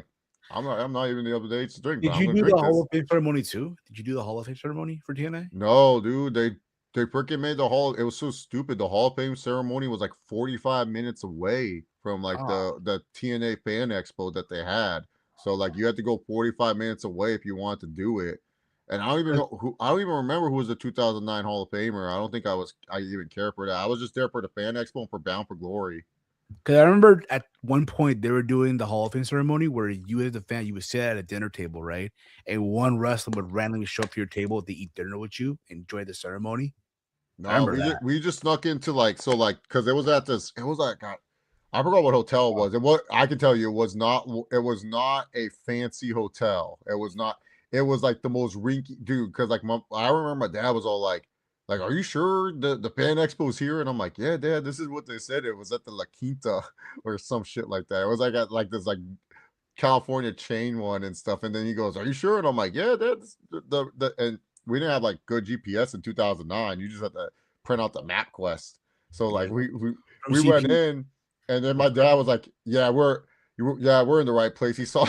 I'm not even able to drink. Did you do the Hall of Fame ceremony too? Did you do the Hall of Fame ceremony for TNA? No, dude. They freaking made the Hall. It was so stupid. The Hall of Fame ceremony was 45 minutes away from the TNA Fan Expo that they had. So you had to go 45 minutes away if you wanted to do it. And I don't even know I don't even remember who was the 2009 Hall of Famer. I don't think I even care for that. I was just there for the Fan Expo and for Bound for Glory. Because I remember at one point they were doing the Hall of Fame ceremony where you as the fan, you would sit at a dinner table, right? And one wrestler would randomly show up to your table to eat dinner with you, enjoy the ceremony. I No, remember that. we just snuck into like so like because it was at this. It was like I forgot what hotel it was. And what I can tell you, it was not a fancy hotel. It was not. It was like the most rinky dude. Because I remember my dad was all like, are you sure the Pan Expo's here? And I'm like, yeah, Dad, this is what they said. It was at the La Quinta or some shit like that. It was like at like this like California chain one and stuff. And then he goes, are you sure? And I'm like, yeah, that's the and we didn't have like good GPS in 2009. You just had to print out the map quest. So like we went in, and then my dad was like, yeah, we're in the right place. He saw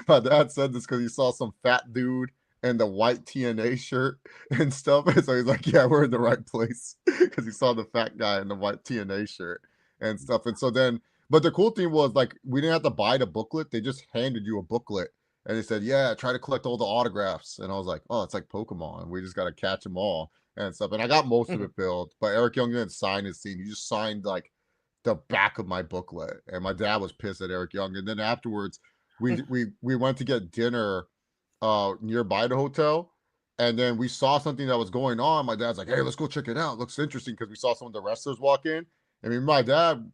my dad said this because he saw some fat dude in the white TNA shirt and stuff. And so he's like, yeah, we're in the right place because he saw the fat guy in the white TNA shirt and stuff. And so then, but the cool thing was like we didn't have to buy the booklet. They just handed you a booklet. And they said, yeah, try to collect all the autographs. And I was like, oh, it's like Pokemon. We just got to catch them all and stuff. And I got most of it filled. But Eric Young didn't sign his scene. He just signed like the back of my booklet. And my dad was pissed at Eric Young. And then afterwards, we went to get dinner nearby the hotel. And then we saw something that was going on. My dad's like, hey, let's go check it out. It looks interesting because we saw some of the wrestlers walk in. I mean, my dad,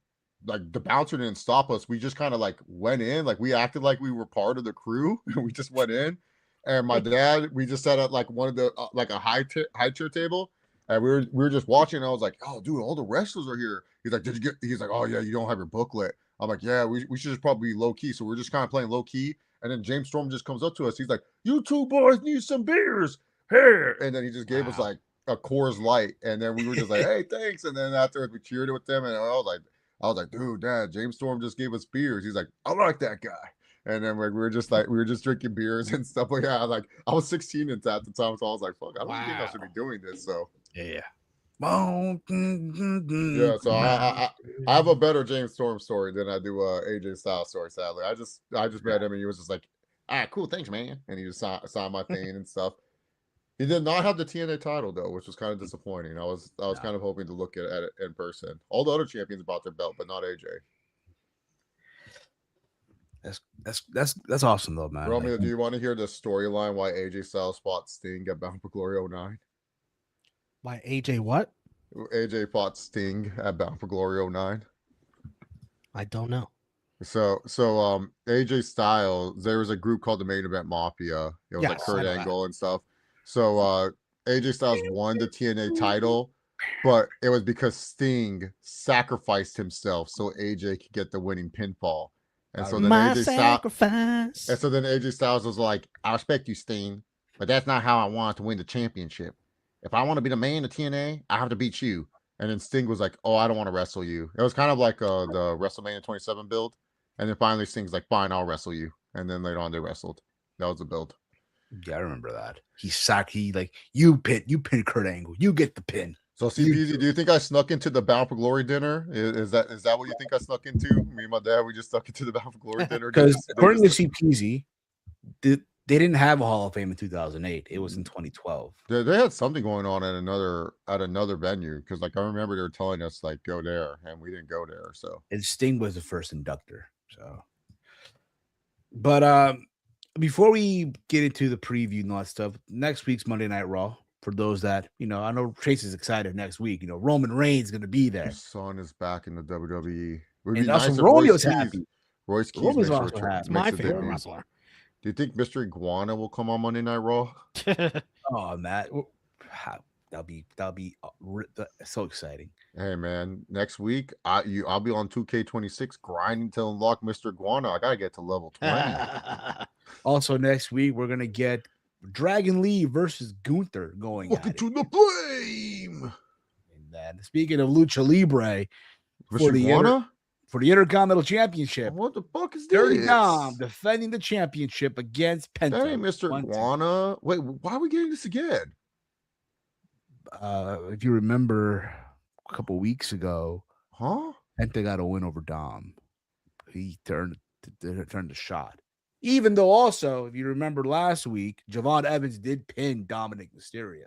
like the bouncer didn't stop us. We just kind of like went in, like we acted like we were part of the crew. We just went in, and my dad, we just sat at like one of the like a high chair table, and we were just watching. And I was like, oh, dude, all the wrestlers are here. He's like, did you get? He's like, oh yeah, you don't have your booklet. I'm like, yeah, we should just probably be low key. So we're just kind of playing low key, and then James Storm just comes up to us. He's like, you two boys need some beers here, and then he just gave us like a Coors Light, and then we were just like, hey, thanks. And then afterwards we cheered with them, and I was like, dude, Dad, James Storm just gave us beers. He's like, I like that guy. And then we were just drinking beers and stuff like that. Like I was 16 at the time, so I was like, fuck, I don't think I should be doing this. So Yeah. yeah, so I have a better James Storm story than I do AJ Styles story, sadly. I just met him and he was just like, all right, cool, thanks, man. And he just signed my thing and stuff. He did not have the TNA title though, which was kind of disappointing. I was kind of hoping to look at it in person. All the other champions bought their belt, but not AJ. That's awesome though, man. Romeo, do you want to hear the storyline why AJ Styles fought Sting at Bound for Glory 09? Why AJ what? AJ fought Sting at Bound for Glory 09. I don't know. So AJ Styles, there was a group called the Main Event Mafia. It was like Kurt Angle and stuff. So AJ Styles won the TNA title, but it was because Sting sacrificed himself so AJ could get the winning pinfall. And so then AJ Styles was like, I respect you, Sting, but that's not how I want to win the championship. If I want to be the man of TNA, I have to beat you. And then Sting was like, oh, I don't want to wrestle you. It was kind of like the WrestleMania 27 build. And then finally Sting's like, fine, I'll wrestle you. And then later on they wrestled. That was the build. Yeah, I remember that. He like, you pin Kurt Angle. You get the pin. So CPZ, do you think I snuck into the Bound for Glory dinner? Is that what you think I snuck into? Me and my dad, we just snuck into the Bound for Glory dinner. Because according to CPZ, they didn't have a Hall of Fame in 2008. It was in 2012. They had something going on at another venue because like I remember they were telling us like go there, and we didn't go there. So and Sting was the first inductor. So, but before we get into the preview and all that stuff, next week's Monday Night Raw. For those that, I know Trace is excited next week. Roman Reigns is going to be there. His son is back in the WWE. And also Romeo's happy. Royce Keys Rome's also happy. It's my favorite wrestler. Do you think Mr. Iguana will come on Monday Night Raw? Oh, Matt. That'll be so exciting. Hey, man. Next week, I'll be on 2K26 grinding to unlock Mr. Iguana. I got to get to level 20. Also, next week, we're going to get Dragon Lee versus Gunther going. Welcome to the flame. And then, speaking of Lucha Libre, for the Intercontinental Championship, what the fuck is Dirty this? Dom defending the championship against Penta. Hey, Mr. Iguana. Wait, why are we getting this again? If you remember a couple weeks ago, Penta got a win over Dom. He turned the shot. Even though also, if you remember last week, Javon Evans did pin Dominic Mysterio.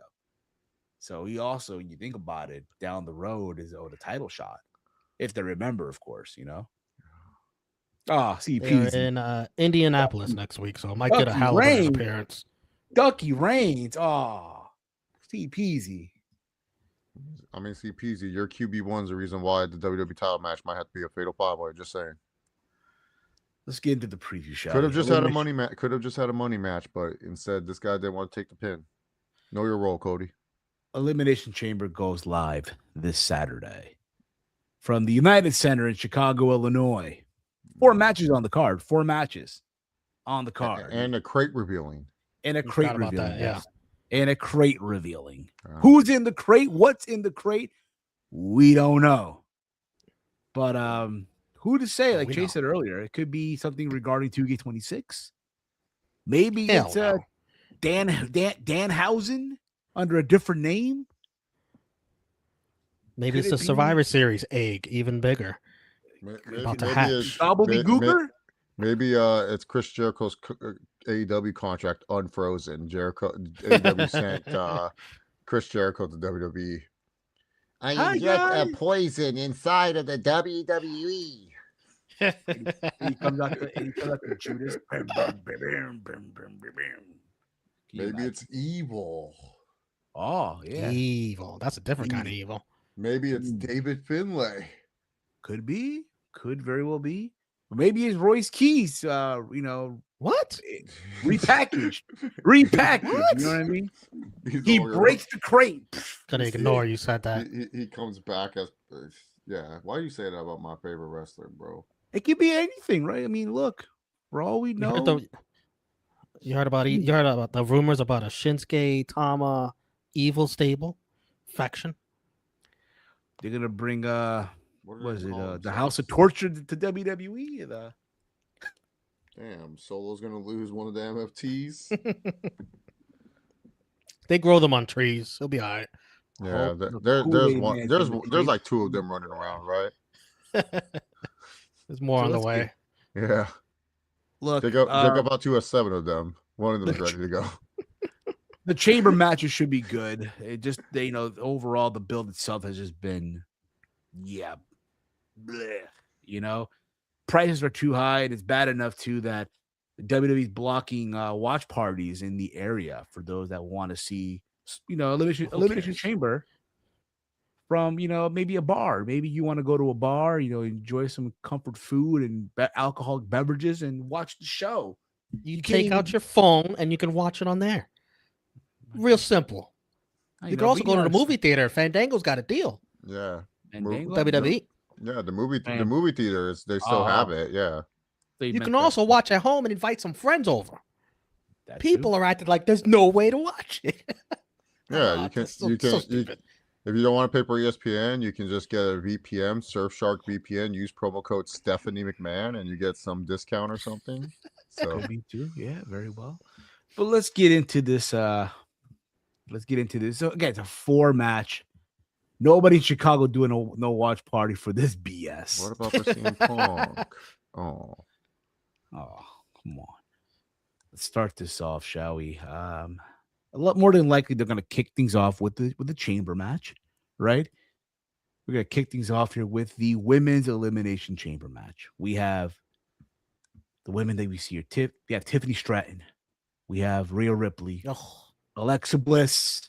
So he also, when you think about it, down the road is the title shot. if they remember, of course, you know. Oh, see, They're peasy. in Indianapolis next week, so I might get a Ducky Halliburton Reigns. appearance. Ducky Reigns. Oh, see, peasy. I mean, see, peasy, your QB1's the reason why the WWE title match might have to be a fatal 5-way. Just saying. Let's get into the preview show. Could have just had a money match. Could have just had a money match, but instead, this guy didn't want to take the pin. Know your role, Cody. Elimination Chamber goes live this Saturday from the United Center in Chicago, Illinois. 4 matches on the card. 4 matches on the card. And a crate revealing. And a We crate forgot about revealing. that, yeah. Yes. And a crate revealing. Who's in the crate? What's in the crate? We don't know. But who to say? Like Jay said earlier, it could be something regarding 2K26. Maybe it's Danhausen under a different name. Maybe it's the Survivor Series egg, even bigger. About to hatch. Gobbledygooker? Maybe it's Chris Jericho's AEW contract unfrozen. AEW sent Chris Jericho to WWE. I inject a poison inside of the WWE. He comes out to Judas. Maybe it's evil. Oh, yeah. Evil. That's a different kind of evil. Maybe it's David Finlay. Could be. Could very well be. Or maybe it's Royce Keys, What? Repackaged. Repackaged. What? You know what I mean? He breaks the crate. Gonna ignore you said that. He comes back as Why do you say that about my favorite wrestler, bro? It could be anything, right? I mean, look, for all we know. You heard about the rumors about a Shinsuke Tama evil stable faction? They're gonna bring What is it? the House of Torture to WWE? Damn, Solo's gonna lose one of the MFTs. They grow them on trees. He'll be all right. Yeah, there's one. There's like 2 of them running around, right? There's more on the way. Yeah. Look, they go about to 7 of them. One of them is ready to go. The chamber matches should be good. It just overall the build itself has just been, bleh, prices are too high, and it's bad enough too that WWE's blocking watch parties in the area for those that want to see, Elimination Chamber from, maybe a bar. Maybe you want to go to a bar, enjoy some comfort food and alcoholic beverages and watch the show. You take out your phone and you can watch it on there. Real simple. You can also go to the movie theater. Fandango's got a deal. Yeah. WWE. Yeah, the movie theaters, they still have it. Yeah. You can also watch at home and invite some friends over. People are acting like there's no way to watch it. Yeah, if you don't want to pay for ESPN, you can just get a VPN, Surfshark VPN, use promo code Stephanie McMahon, and you get some discount or something. So could be too. Yeah, very well. But let's get into this. So again, it's a 4-match. Nobody in Chicago doing no watch party for this BS. What about for CM Punk? Oh, come on. Let's start this off, shall we? A lot more than likely they're gonna kick things off with the chamber match, right? We're gonna kick things off here with the women's elimination chamber match. We have the women that we see here. We have Tiffany Stratton. We have Rhea Ripley. Alexa Bliss.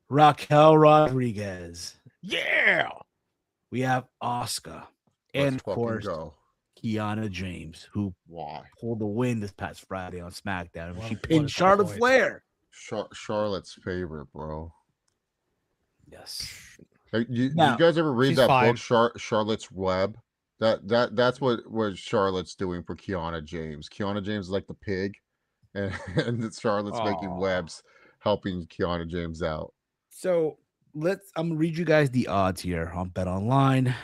Raquel Rodriguez. Yeah. We have Asuka. And of course, Kiana James, who pulled the win this past Friday on SmackDown. She pinned Charlotte Flair. Charlotte's favorite, bro. Yes. Hey, you guys ever read that book, Charlotte's Web? That's what Charlotte's doing for Kiana James. Kiana James is like the pig, and Charlotte's making webs, helping Kiana James out. So I'm gonna read you guys the odds here on Bet Online.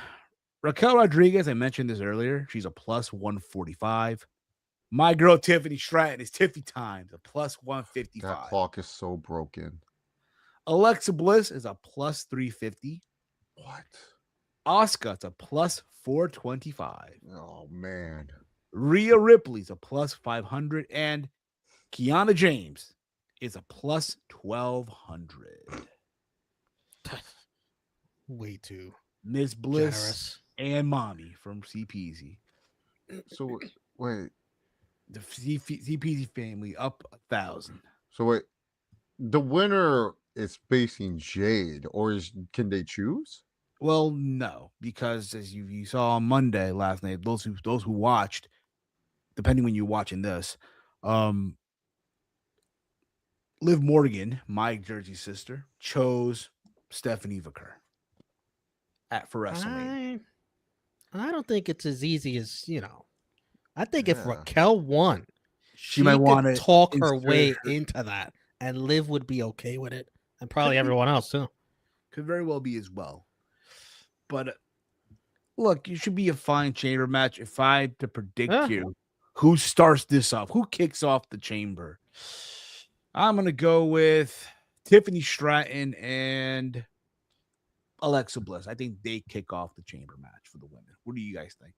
Raquel Rodriguez, I mentioned this earlier. She's a plus 145. My girl Tiffany Stratton is Tiffy times a plus 155. That clock is so broken. Alexa Bliss is a plus 350. What? Asuka, it's a plus 425. Oh man. Rhea Ripley's a plus 500, and Kiana James is a plus 1200. Way too. Miss Bliss Generous. and Mommy from CPZ. So wait, The CPZ family up 1,000. so wait, the winner is facing Jade, or can they choose? Well, no, because as you saw on Monday last night, those who watched, depending when you're watching this, Liv Morgan, my Jersey sister, chose Stephanie Vicker for WrestleMania. I don't think it's as easy as I think if Yeah. Raquel won, She might want to talk her way into that, and Liv would be okay with it, and probably everyone else too. Could very well be as well. But look, it should be a fine chamber match. If I had to predict you, who starts this off? Who kicks off the chamber? I'm going to go with Tiffany Stratton and Alexa Bliss. I think they kick off the chamber match for the women. What do you guys think?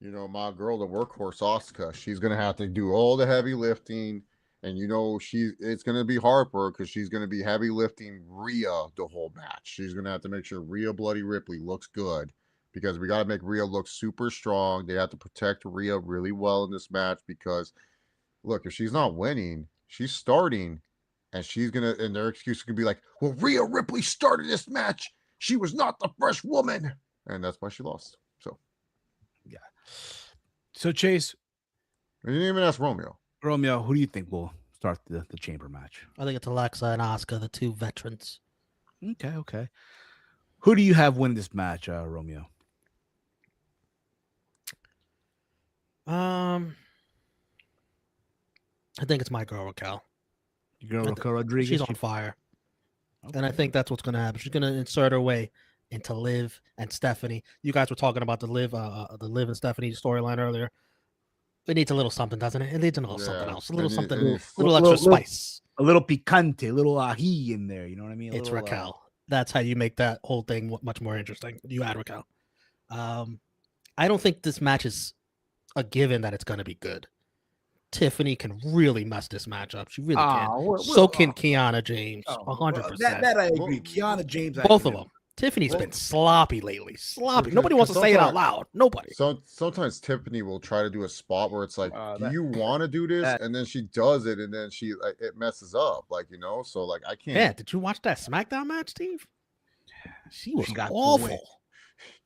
You know, my girl, the workhorse Asuka, she's gonna have to do all the heavy lifting, and it's gonna be hard for her because she's gonna be heavy lifting Rhea the whole match. She's gonna have to make sure Rhea Bloody Ripley looks good because we gotta make Rhea look super strong. They have to protect Rhea really well in this match because, look, if she's not winning, she's starting, and and their excuse could be like, "Well, Rhea Ripley started this match. She was not the first woman," and that's why she lost. So, Chase, I didn't even ask Romeo. Who do you think will start the chamber match? I think it's Alexa and Asuka, the two veterans. Okay. Who do you have win this match, Romeo? I think it's my girl Raquel. Your girl Raquel Rodriguez. She's on fire. Okay. And I think that's what's going to happen. She's going to insert her way into Liv and Stephanie. You guys were talking about the Liv and Stephanie storyline earlier. It needs a little something, doesn't it? It needs a little something else. A little extra spice. A little picante, a little ají in there. You know what I mean? It's Raquel. That's how you make that whole thing much more interesting. You add Raquel. I don't think this match is a given that it's going to be good. Tiffany can really mess this match up. She really can. So can Kiana James. 100%. That I agree. Kiana James. Both of them. Tiffany's been sloppy lately. Sloppy. Nobody wants to say it out loud. Nobody. Sometimes Tiffany will try to do a spot where it's like, do you want to do this? And then she does it, and then it messes up. So I can't. Yeah, did you watch that SmackDown match, Steve? She was awful.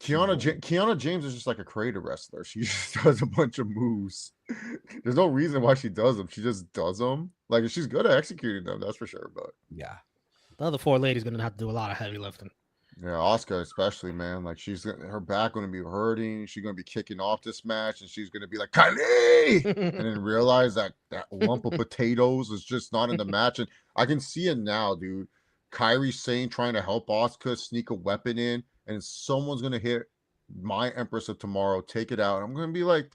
Kiana James is just like a creative wrestler. She just does a bunch of moves. There's no reason why she does them. She just does them. She's good at executing them, that's for sure. But yeah, the other four ladies gonna have to do a lot of heavy lifting. Yeah, Asuka especially, man. Her back gonna be hurting. She's gonna be kicking off this match, and she's gonna be like Kylie, and then realize that lump of potatoes is just not in the match. And I can see it now, dude. Kairi Sane trying to help Asuka sneak a weapon in, and someone's gonna hit my Empress of Tomorrow, take it out. I'm gonna be like,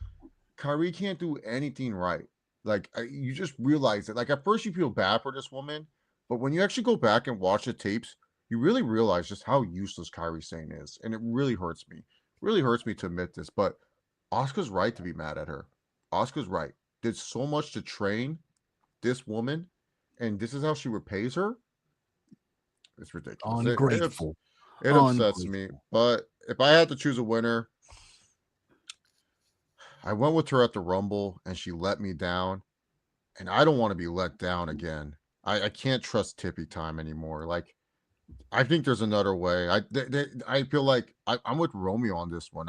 Kairi can't do anything right. You just realize it. At first you feel bad for this woman, but when you actually go back and watch the tapes, you really realize just how useless Kairi Sane is. And it really hurts me. It really hurts me to admit this, but Asuka's right to be mad at her. Asuka's right. Did so much to train this woman, and this is how she repays her. It's ridiculous. Ungrateful. It upsets me. But if I had to choose a winner, I went with her at the Rumble, and she let me down. And I don't want to be let down again. I can't trust Tippy Time anymore. I think there's another way. I feel like I'm with Romeo on this one.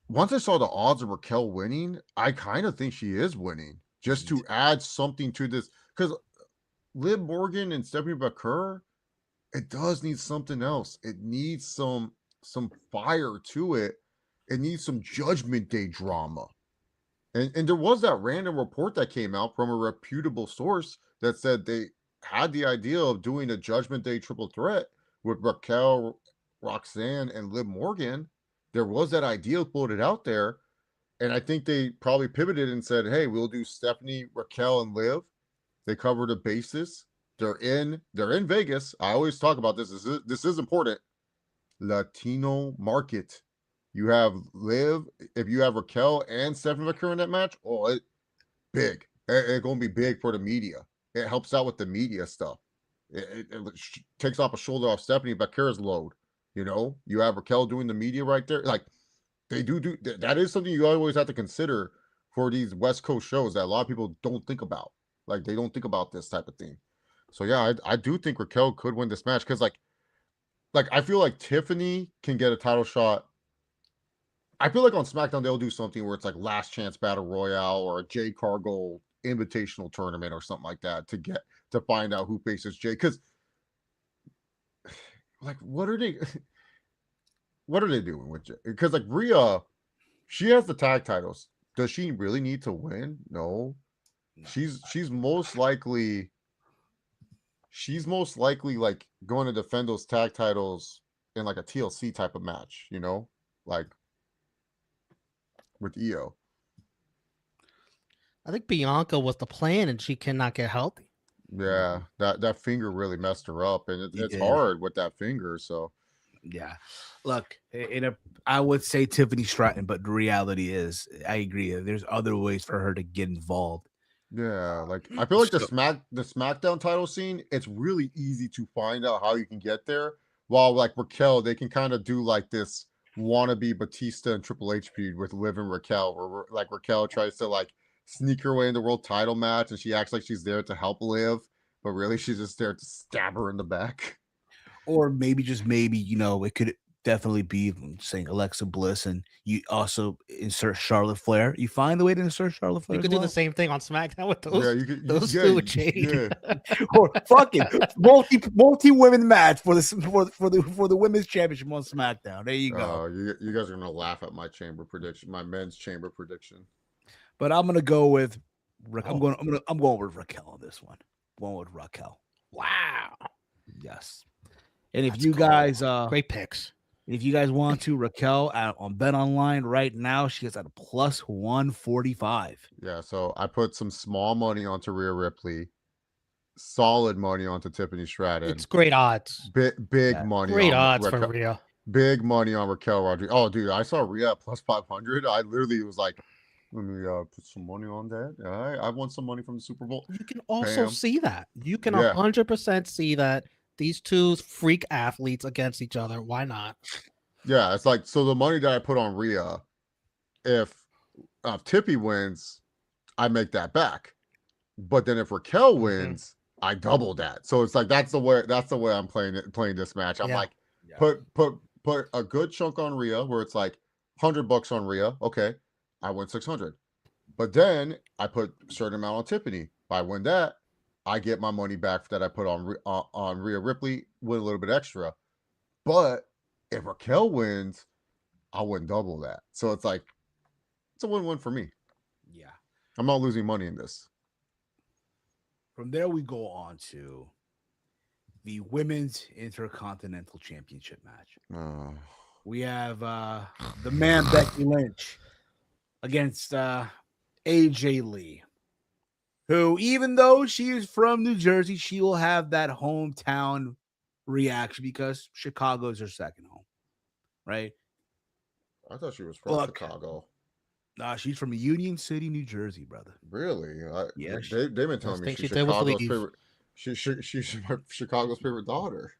Once I saw the odds of Raquel winning, I kind of think she is winning. Just to add something to this, because Liv Morgan and Stephanie Baker, it does need something else. It needs some fire to it. It needs some Judgment Day drama. And there was that random report that came out from a reputable source that said they had the idea of doing a Judgment Day triple threat with Raquel, Roxanne, and Liv Morgan. There was that idea floated out there, and I think they probably pivoted and said, "Hey, we'll do Stephanie, Raquel, and Liv." They covered the basis. They're in Vegas. I always talk about this. This is important. Latino market. You have Liv. If you have Raquel and Stephanie McCurry in that match, big. It's going to be big for the media. It helps out with the media stuff. It takes off a shoulder off Stephanie Baker's load. You know, you have Raquel doing the media right there. Like they do that is something you always have to consider for these West Coast shows that a lot of people don't think about. Like they don't think about this type of thing. So yeah, I do think Raquel could win this match because like I feel like Tiffany can get a title shot. I feel like on SmackDown they'll do something where it's like last chance battle royale or a Jade Cargill invitational tournament or something like that to find out who faces Jade. Because like what are they doing with Jade? Because like Rhea, she has the tag titles. Does she really need to win? No. She's most likely like going to defend those tag titles in like a TLC type of match, you know, like with Io. I think Bianca was the plan, and she cannot get healthy. Yeah, that finger really messed her up, and it's did. hard with that finger. So Yeah, look, I would say Tiffany Stratton, but the reality is, I agree. There's other ways for her to get involved. yeah, like I feel like the So- SmackDown title scene, it's really easy to find out how you can get there. While like Raquel, they can kind of do like this wannabe Batista and Triple H feud with Liv and Raquel, where like Raquel tries to like sneak her way in the world title match, and she acts like she's there to help Liv, but really she's just there to stab her in the back. or maybe just maybe, it could definitely be saying Alexa Bliss, and you also insert Charlotte Flair. You find the way to insert Charlotte Flair. You could do the same thing on SmackDown with those. Yeah, you could those yeah, two with Jade. Yeah. or fucking multi women match for the women's championship on SmackDown. There you go. You guys are gonna laugh at my men's chamber prediction. But I'm gonna go with I'm going with Raquel on this one. Going with Raquel. Wow. Yes. And if That's you cool. guys Great picks. if you guys want to, Raquel on Bet Online right now, she is at a plus 145. Yeah, so I put some small money onto Rhea Ripley, solid money onto Tiffany Stratton. It's great odds. Big money. Great on odds for Rhea. Big money on Raquel Rodriguez. Oh, dude, I saw Rhea at plus 500. I literally was like, let me put some money on that. All right, I want some money from the Super Bowl. You can also Bam. see that. You can Yeah. 100% see that these two freak athletes against each other. Why not? Yeah, it's like, so the money that I put on Rhea, if Tippy wins, I make that back. But then if Raquel wins, I double that. So it's like that's the way I'm playing this match. I'm like, put a good chunk on Rhea where it's like $100 on Rhea. Okay, I win 600. But then I put a certain amount on Tiffany. If I win that, I get my money back that I put on Rhea Ripley with a little bit extra. But if Raquel wins, I wouldn't double that. So it's like, it's a win-win for me. Yeah. I'm not losing money in this. From there, we go on to the Women's Intercontinental Championship match. We have the man Becky Lynch against AJ Lee, who, even though she is from New Jersey, she will have that hometown reaction because Chicago is her second home, right? I thought she was from Chicago. Nah, she's from Union City, New Jersey, brother. Really? Yeah. They've been telling me she's Chicago's favorite. She's Chicago's favorite daughter.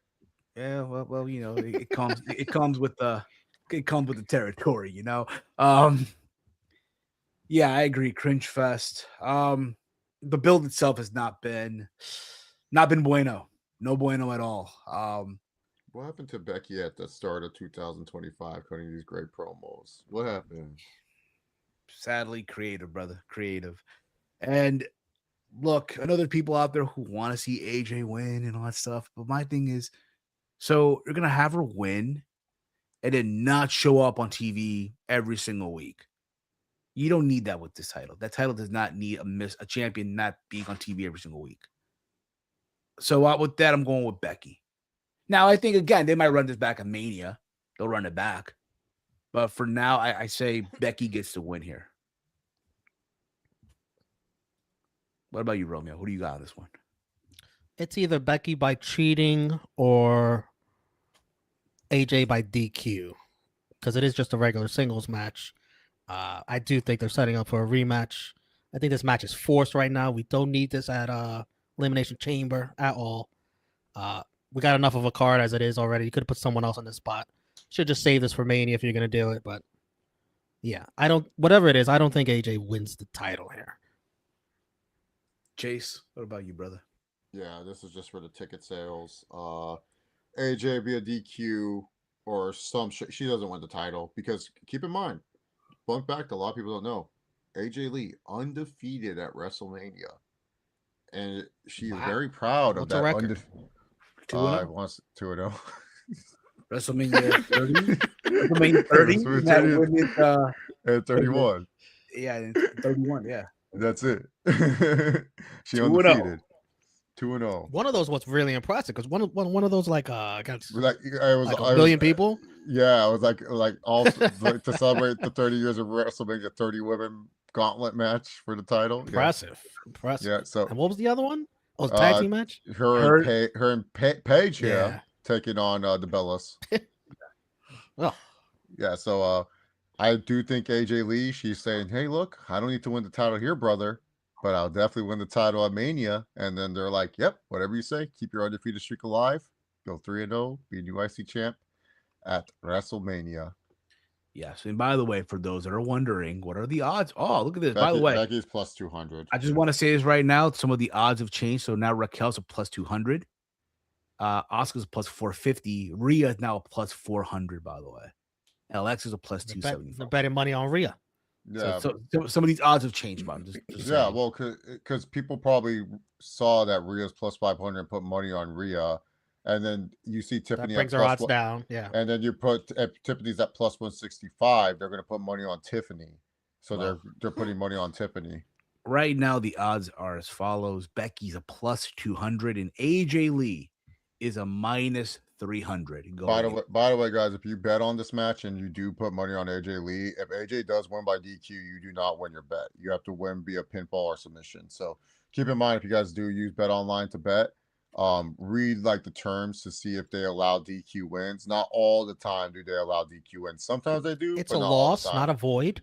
Yeah, well, it comes with the territory, Yeah, I agree. Cringe fest. The build itself has not been bueno. No bueno at all. What happened to Becky at the start of 2025 cutting these great promos? What happened? Sadly, creative, brother. Creative. And look, I know there are people out there who want to see AJ win and all that stuff. But my thing is, so you're gonna have her win and then not show up on TV every single week. You don't need that with this title. That title does not need a champion not being on TV every single week. So with that, I'm going with Becky. Now, I think, again, they might run this back at Mania. They'll run it back. But for now, I say Becky gets the win here. What about you, Romeo? Who do you got on this one? It's either Becky by cheating or AJ by DQ, because it is just a regular singles match. I do think they're setting up for a rematch. I think this match is forced right now. We don't need this at Elimination Chamber at all. we got enough of a card as it is already. You could have put someone else on this spot. Should just save this for Mania if you're gonna do it. But yeah, I don't. Whatever it is, I don't think AJ wins the title here. Chase, what about you, brother? Yeah, this is just for the ticket sales. AJ be a DQ or some shit. She doesn't win the title because keep in mind, fun fact a lot of people don't know, AJ Lee undefeated at WrestleMania, and she's very proud of What's her that. record? 2-0? Wants 2-0. WrestleMania 30. WrestleMania 30. That win it, At 31. yeah, 31. Yeah, That's it. She 2-0. undefeated. 2-0. One of those was really impressive because one of those against Like it was like I a billion was, people. Yeah, it was like all like, to celebrate the 30 years of WrestleMania 30 women gauntlet match for the title. Impressive. Yeah. So And what was the other one? Oh, it was a tag team match. her and Paige here Yeah. taking on the Bellas. Oh, Yeah, so I do think AJ Lee, she's saying, hey, look, I don't need to win the title here, brother, but I'll definitely win the title at Mania. And then they're like, yep, whatever you say, keep your undefeated streak alive, go 3-0, be a new IC champ at WrestleMania. yes. And by the way, for those that are wondering, what are the odds? Oh, look at this. By the way, Becky's plus 200. I just want to say this right now. Some of the odds have changed. So now Raquel's a plus 200. Oscar's plus 450. Rhea is now a plus 400, by the way. Alexa's a plus they're 275. betting money on Rhea. Yeah, So some of these odds have changed, but I'm just yeah, saying. well, because people probably saw that Rhea's plus 500 and put money on Rhea, and then you see Tiffany That brings at her plus odds one- down. Yeah. and then you put Tiffany's at plus 165. They're going to put money on Tiffany, so Wow. they're putting money on Tiffany. Right now, the odds are as follows: Becky's a plus 200, and AJ Lee is a minus 300. By the way, guys, if you bet on this match and you do put money on AJ Lee, if AJ does win by DQ, you do not win your bet. You have to win via pinfall or submission. So keep in mind if you guys do use Bet Online to bet, read like the terms to see if they allow DQ wins. Not all the time do they allow DQ wins. Sometimes they do. It's but a not all the loss, time. not a void.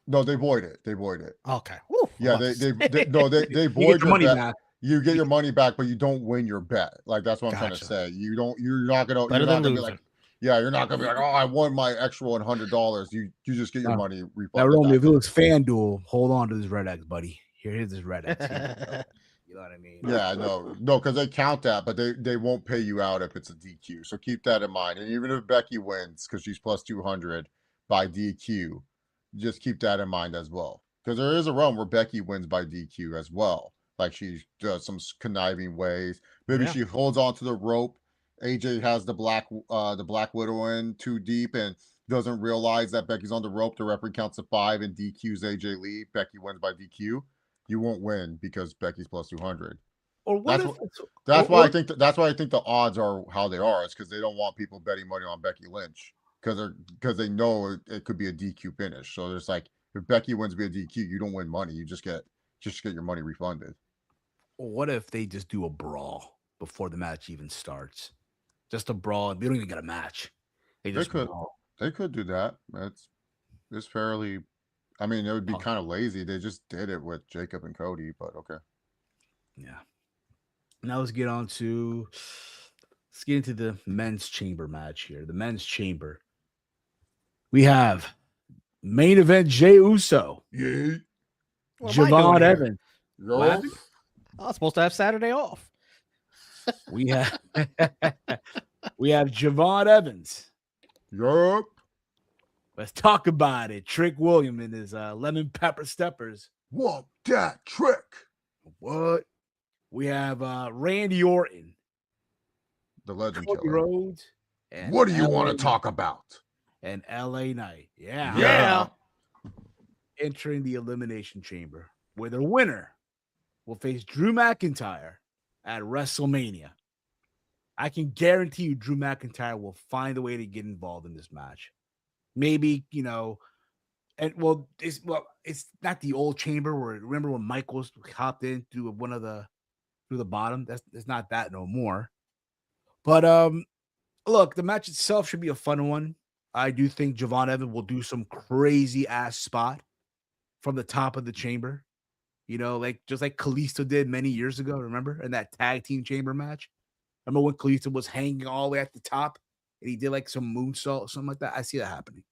No, they void it. They void it. Okay. Woo, Yeah, I'm about to they say. they You void get your your money bet. back. You get your money back, but you don't win your bet. Like that's what I'm trying to Gotcha. say. You're not gonna. Better You're than not gonna be losing. like, yeah, you're not gonna be like, oh, I won my extra $100. You just get your No. money Now, refunded. Romy, if That's it it. was FanDuel, hold on to this Red X, buddy. Here's this Red X. Here you go. You know what I mean? Yeah, no, because they count that, but they won't pay you out if it's a DQ. So keep that in mind. And even if Becky wins because she's plus 200 by DQ, just keep that in mind as well. Because there is a run where Becky wins by DQ as well. Like she does some conniving ways. Maybe Yeah. she holds onto the rope. AJ has the Black Widow in too deep and doesn't realize that Becky's on the rope. The referee counts to 5 and DQs AJ Lee. Becky wins by DQ. You won't win because Becky's plus 200. Or what That's if what- it's- That's or- why I or- think that's why I think the odds are how they are. It's because they don't want people betting money on Becky Lynch because they know it could be a DQ finish. So there's like if Becky wins via DQ, you don't win money. You just get your money refunded. what if they just do a brawl before the match even starts? Just a brawl. They don't even get a match. They just could. brawl. They could do that. It's fairly. I mean, it would be Oh. kind of lazy. They just did it with Jacob and Cody, but okay. Yeah. Now let's get into the men's chamber match here. The men's chamber. We have main event Jey Uso, Yeah. What am I doing Javon here? Evans. What? I was supposed to have Saturday off. We have Javon Evans. Yup. Let's talk about it. Trick William and his lemon pepper steppers. What that trick? What? We have Randy Orton, The legend Cody killer. Rhodes. And What do you want LA to talk about? And LA Knight. Yeah. Yeah. Entering the Elimination Chamber, where the winner will face Drew McIntyre at WrestleMania. I can guarantee you Drew McIntyre will find a way to get involved in this match. Maybe, and it's not the old chamber where remember when Michaels hopped in through the bottom. It's not that no more. But look, the match itself should be a fun one. I do think Javon Evans will do some crazy ass spot from the top of the chamber, just like Kalisto did many years ago. Remember in that tag team chamber match? Remember when Kalisto was hanging all the way at the top and he did like some moonsault or something like that? I see that happening.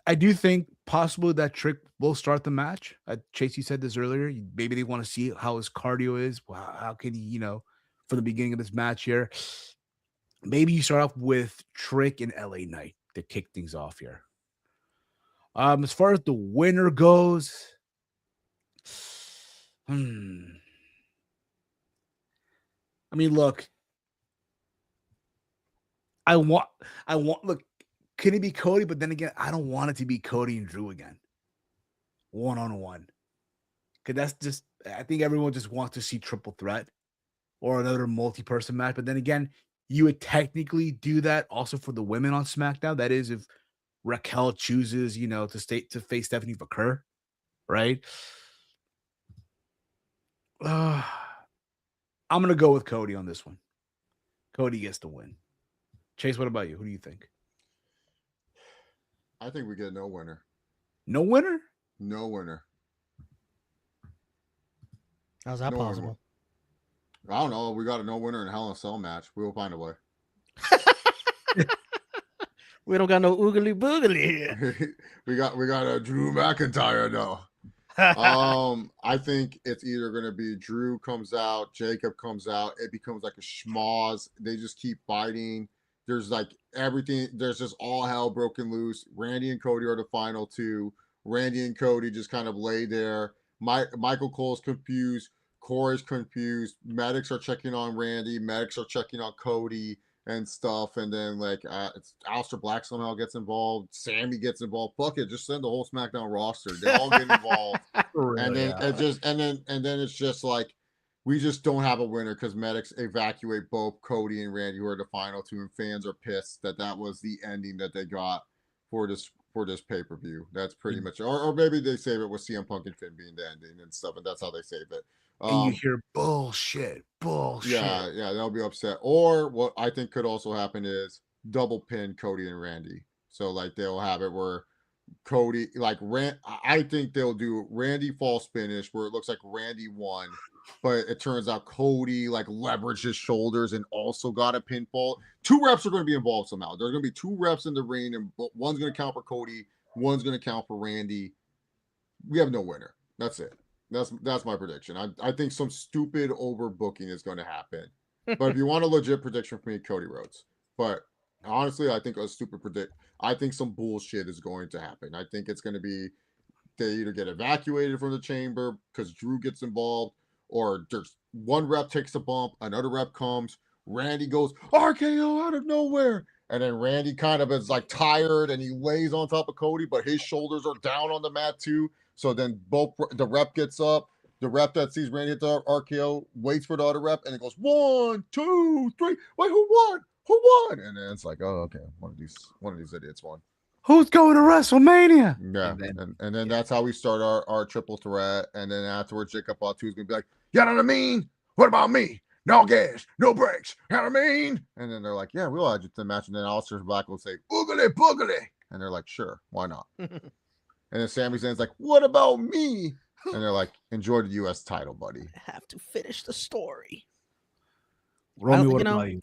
I do think possibly that Trick will start the match. Chase, you said this earlier. Maybe they want to see how his cardio is. How can he, from the beginning of this match here? Maybe you start off with Trick and LA Knight to kick things off here. As far as the winner goes, I mean, look, look, can it be Cody? But then again, I don't want it to be Cody and Drew again. One-on-one. Because I think everyone just wants to see triple threat or another multi-person match. But then again, you would technically do that also for the women on SmackDown. That is if Raquel chooses, to face Stephanie Vaquer, right? I'm going to go with Cody on this one. Cody gets the win. Chase, what about you? Who do you think? I think we get no winner. No winner? No winner. How's that possible? I don't know. We got a no winner in Hell in a Cell match. We will find a way. We don't got no oogly boogly here. we got a Drew McIntyre though. I think it's either going to be Drew comes out, Jacob comes out. It becomes like a schmoz. They just keep fighting. There's like everything. There's just all hell broken loose. Randy and Cody are the final two. Randy and Cody just kind of lay there. Michael Cole's confused. Corey's confused. Medics are checking on Randy. Medics are checking on Cody and stuff. And then it's Aleister Black somehow gets involved. Sammy gets involved. Fuck it, just send the whole SmackDown roster. They all get involved. And then it's just like we just don't have a winner because Medics evacuate both Cody and Randy, who are the final two, and fans are pissed that was the ending that they got for this pay-per-view. That's pretty much, or maybe they save it with CM Punk and Finn being the ending and stuff, and that's how they save it. And you hear bullshit. Yeah, they'll be upset. Or what I think could also happen is double pin Cody and Randy. So they'll have it where Cody, I think they'll do Randy false finish where it looks like Randy won, but it turns out Cody leveraged his shoulders and also got a pinfall. 2 reps are going to be involved somehow. There's going to be 2 reps in the ring, and one's going to count for Cody, one's going to count for Randy. We have no winner. That's it. That's my prediction. I think some stupid overbooking is going to happen. But if you want a legit prediction for me, Cody Rhodes. But honestly, I think I think some bullshit is going to happen. I think it's going to be they either get evacuated from the chamber because Drew gets involved, or there's one rep takes a bump, another rep comes, Randy goes RKO out of nowhere, and then Randy kind of is tired and he lays on top of Cody, but his shoulders are down on the mat too. So then the rep gets up, the rep that sees Randy hit the RKO waits for the other rep, and it goes 1, 2, 3. Wait, who won? Who won? And then it's like, oh, okay, one of these idiots won. Who's going to WrestleMania? Yeah, and then that's how we start our triple threat. And then afterwards, Jacob Batu is going to be like, you know what I mean? What about me? No gas, no brakes. You know what I mean? And then they're like, yeah, we'll add you to the match. And then Aleister Black will say, oogly boogly. And they're like, sure, why not? And then Sami Zayn's like, what about me? And they're like, enjoy the U.S. title, buddy. I have to finish the story. Romy, what about you?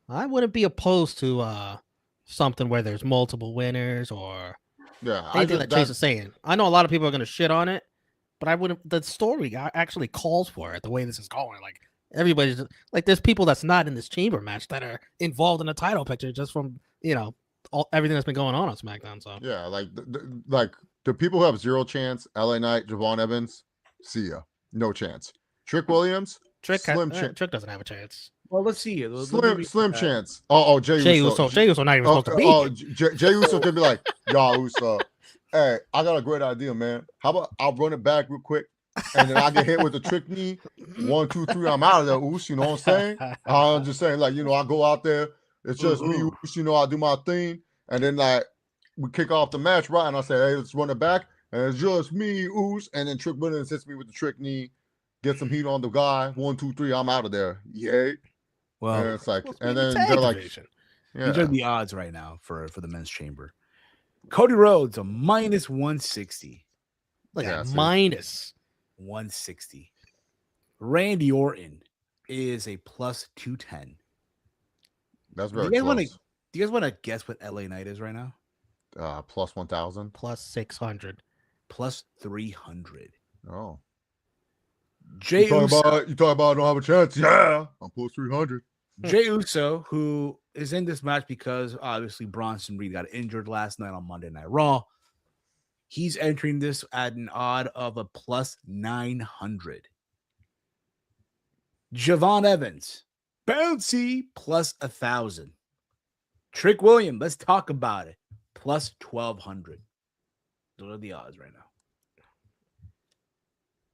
I wouldn't be opposed to something where there's multiple winners or anything that Chase is saying. I know a lot of people are going to shit on it, but I wouldn't. The story actually calls for it. The way this is going, everybody's there's people that's not in this chamber match that are involved in the title picture just from everything that's been going on SmackDown. So yeah, the people who have 0 chance: LA Knight, Javon Evans, see ya, no chance. Trick Williams, Trick doesn't have a chance. Well, let's see. Slim chance. Oh, Jey Uso. Jey Uso not even supposed to be. Oh, Jey Uso could be like, y'all Uso. Hey, I got a great idea, man. How about I'll run it back real quick, and then I get hit with the trick knee. 1, 2, 3, I'm out of there, Uso. You know what I'm saying? I'm just saying, I go out there. It's just me, Uso. I do my thing, and then we kick off the match, right? And I say, hey, let's run it back, and it's just me, Uso, and then Trick Williams hits me with the trick knee. Get some heat on the guy. 1, 2, 3, I'm out of there. Yay. Well, and it's and then they're like, these are the odds right now for the men's chamber. Cody Rhodes a -160. Look at minus 160. Randy Orton is a plus 210. That's Do you very guys want to? close. Do you guys want to guess what LA Knight is right now? Plus 1,000. Plus 600. Plus 300. Oh. Jey Uso, you talking about I don't have a chance? Yeah, I'm plus 300. Jey Uso, who is in this match because obviously Bronson Reed got injured last night on Monday Night Raw. He's entering this at an odd of a plus 900. Javon Evans, bouncy, plus 1,000. Trick William, let's talk about it, plus 1,200. Those are the odds right now.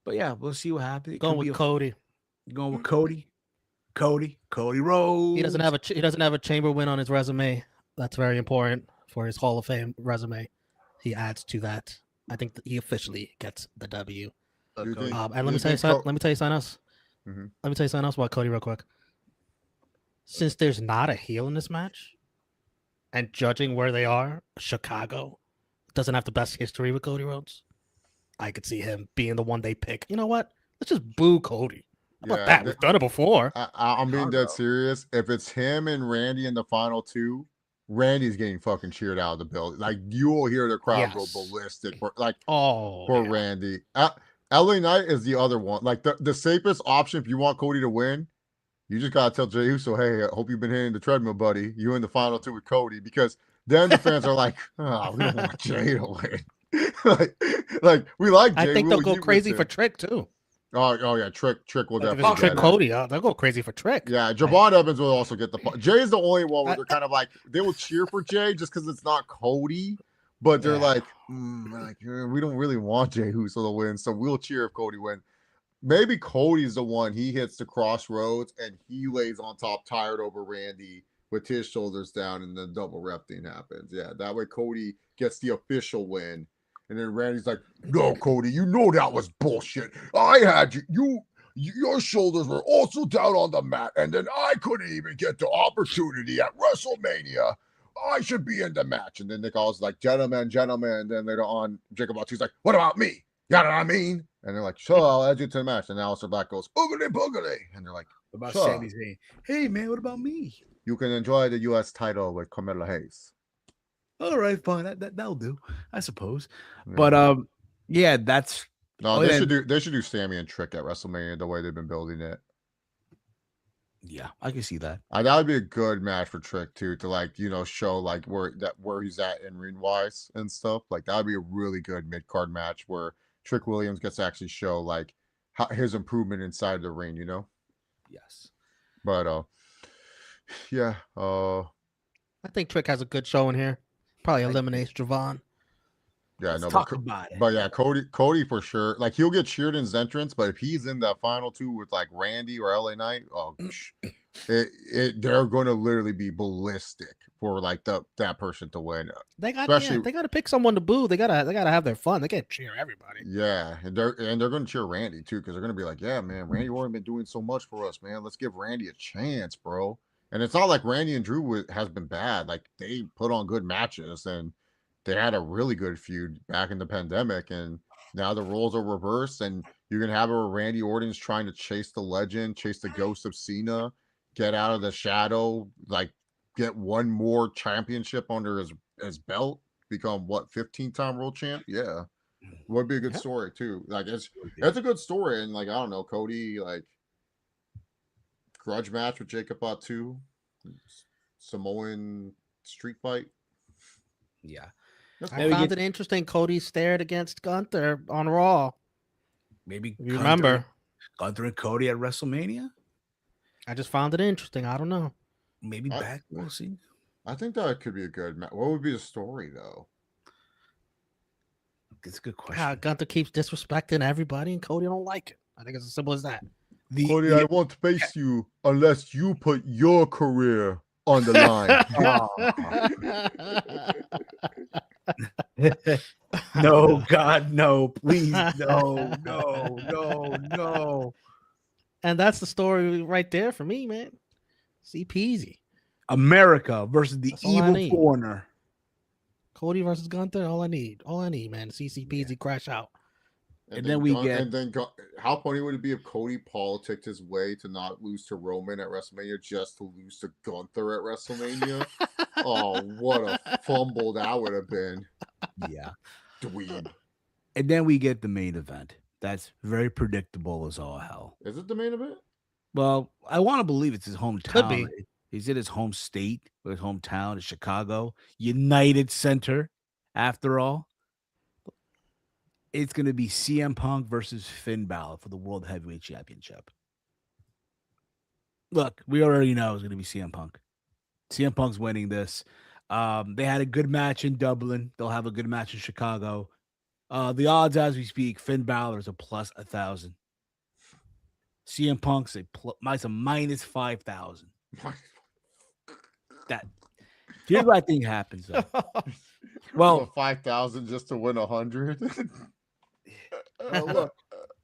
But yeah, we'll see what happens. Going with Cody. Going with Cody. Cody Rhodes. He doesn't have a chamber win on his resume. That's very important for his Hall of Fame resume. He adds to that. I think that he officially gets the W. And let me tell you something else. Mhm. Let me tell you something else about Cody real quick. Since there's not a heel in this match, and judging where they are, Chicago doesn't have the best history with Cody Rhodes. I could see him being the one they pick. You know what? Let's just boo Cody. How about that? We've done it before. I'm being dead serious. If it's him and Randy in the final two, Randy's getting fucking cheered out of the building. Like, you will hear the crowd go ballistic for Randy. LA Knight is the other one. Like, the safest option if you want Cody to win, you just gotta tell Jey Uso, hey, I hope you've been hitting the treadmill, buddy. You in the final two with Cody, because then the fans are like, oh, we don't want Jey to win. like we like Jey. I think they'll go crazy for Trick too. Oh yeah, Trick will definitely get Trick Cody. They'll go crazy for Trick. Yeah, Javon Evans will also get the. Jay is the only one where they're kind of like they will cheer for Jay just because it's not Cody, but they're like we don't really want Jey Uso to win, so we'll cheer if Cody wins. Maybe Cody's the one. He hits the crossroads and he lays on top, tired over Randy with his shoulders down, and the double ref thing happens. Yeah, that way Cody gets the official win. And then Randy's like, no, Cody, you know that was bullshit. I had your shoulders were also down on the mat, and then I couldn't even get the opportunity at WrestleMania. I should be in the match. And then Nick Aldis like, gentlemen. And then later on, Jacob Bautista's like, what about me? You know what I mean? And they're like, sure, I'll add you to the match. And Aleister Black goes, oogly boogly. And they're like, what about Sami Zayn? Hey, man, what about me? You can enjoy the U.S. title with Carmella Hayes. All right, fine. That'll do, I suppose. Yeah. But yeah, that's they should do Sammy and Trick at WrestleMania the way they've been building it. Yeah, I can see that. That would be a good match for Trick too, to show like where he's at in ring wise and stuff. Like that would be a really good mid card match where Trick Williams gets to actually show like how his improvement inside the ring. Yes. But yeah. I think Trick has a good showing here. Probably eliminates Javon. Yeah, Let's talk about it. But yeah, Cody for sure. Like he'll get cheered in his entrance, but if he's in that final two with like Randy or LA Knight, they're going to literally be ballistic for like that person to win. They got to pick someone to boo. They gotta have their fun. They can't cheer everybody. Yeah, and they're going to cheer Randy too, because they're going to be like, yeah, man, Randy Orton been doing so much for us, man. Let's give Randy a chance, bro. And it's not like Randy and Drew has been bad. Like they put on good matches and they had a really good feud back in the pandemic. And now the roles are reversed, and you're gonna have a Randy Orton's trying to chase the legend, chase the ghost of Cena, get out of the shadow, like get one more championship under his belt, become 15-time world champ. Yeah, would be a good story too. Like it's a good story, and like I don't know, Cody like. Grudge match with Jacob Batu, Samoan street fight. Yeah, I found it interesting. Cody stared against Gunther on Raw. Maybe you remember Gunther and Cody at WrestleMania. I just found it interesting. I don't know. Maybe back. We'll see. I think that could be a good match. What would be the story though? It's a good question. Gunther keeps disrespecting everybody, and Cody don't like it. I think it's as simple as that. Cody, I won't face you unless you put your career on the line. No, God, no, please, no. And that's the story right there for me, man. See peasy. America versus the evil foreigner. Cody versus Gunther. All I need, man. CC Peasy crash out. And then we get. How funny would it be if Cody politicked his way to not lose to Roman at WrestleMania just to lose to Gunther at WrestleMania? Oh, what a fumble that would have been. Yeah. Dweeb. And then we get the main event. That's very predictable as all hell. Is it the main event? Well, I want to believe it's his hometown. Could be. He's in his home state, or his hometown is Chicago, United Center. After all, it's going to be CM Punk versus Finn Balor for the World Heavyweight Championship. Look, we already know it's going to be CM Punk. CM Punk's winning this. They had a good match in Dublin. They'll have a good match in Chicago. The odds as we speak, Finn Balor is a plus 1,000. CM Punk's a minus 5,000. That here's what I think happens though. Well, 5,000 just to win 100. Look,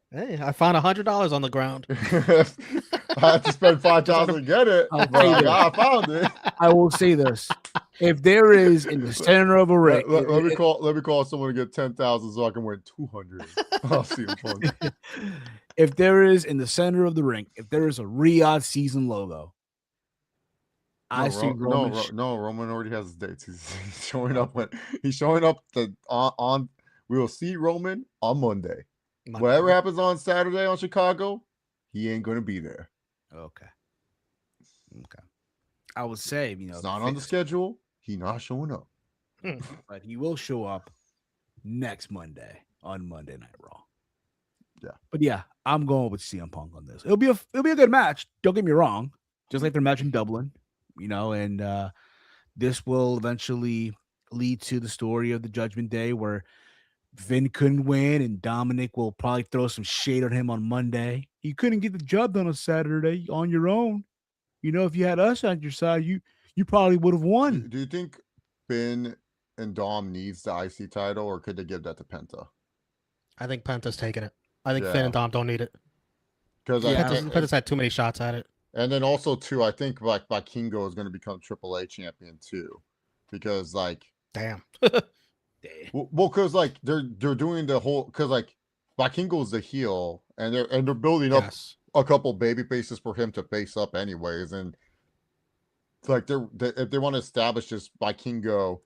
Hey, I found $100 on the ground. I had to spend 5,000 to get it, but I found it. I will say this: if there is in the center of a ring, Let me call someone to get 10,000 so I can win 200. I'll see him fun. If there is in the center of the ring, if there is a Riyadh season logo, I see Roman. Roman already has his dates. He's showing up on. We will see Roman on Monday. Whatever happens on Saturday on Chicago, he ain't going to be there. Okay. I would say, it's not on the schedule. He's not showing up, but he will show up next Monday on Monday Night Raw. Yeah, but yeah, I'm going with CM Punk on this. It'll be a good match. Don't get me wrong. Just like their match in Dublin, and this will eventually lead to the story of the Judgment Day where Vin couldn't win, and Dominic will probably throw some shade on him on Monday. You couldn't get the job done on Saturday on your own. If you had us on your side, you probably would have won. Do you think Finn and Dom needs the IC title, or could they give that to Penta? I think Penta's taking it. I think Finn and Dom don't need it. Because Penta's had too many shots at it. And then also too, I think like Vikingo is going to become AAA champion too, because damn. Well, because they're doing the whole, because Vikingo is the heel, and they're building up a couple baby faces for him to face up anyways, and it's if they want to establish this Vikingo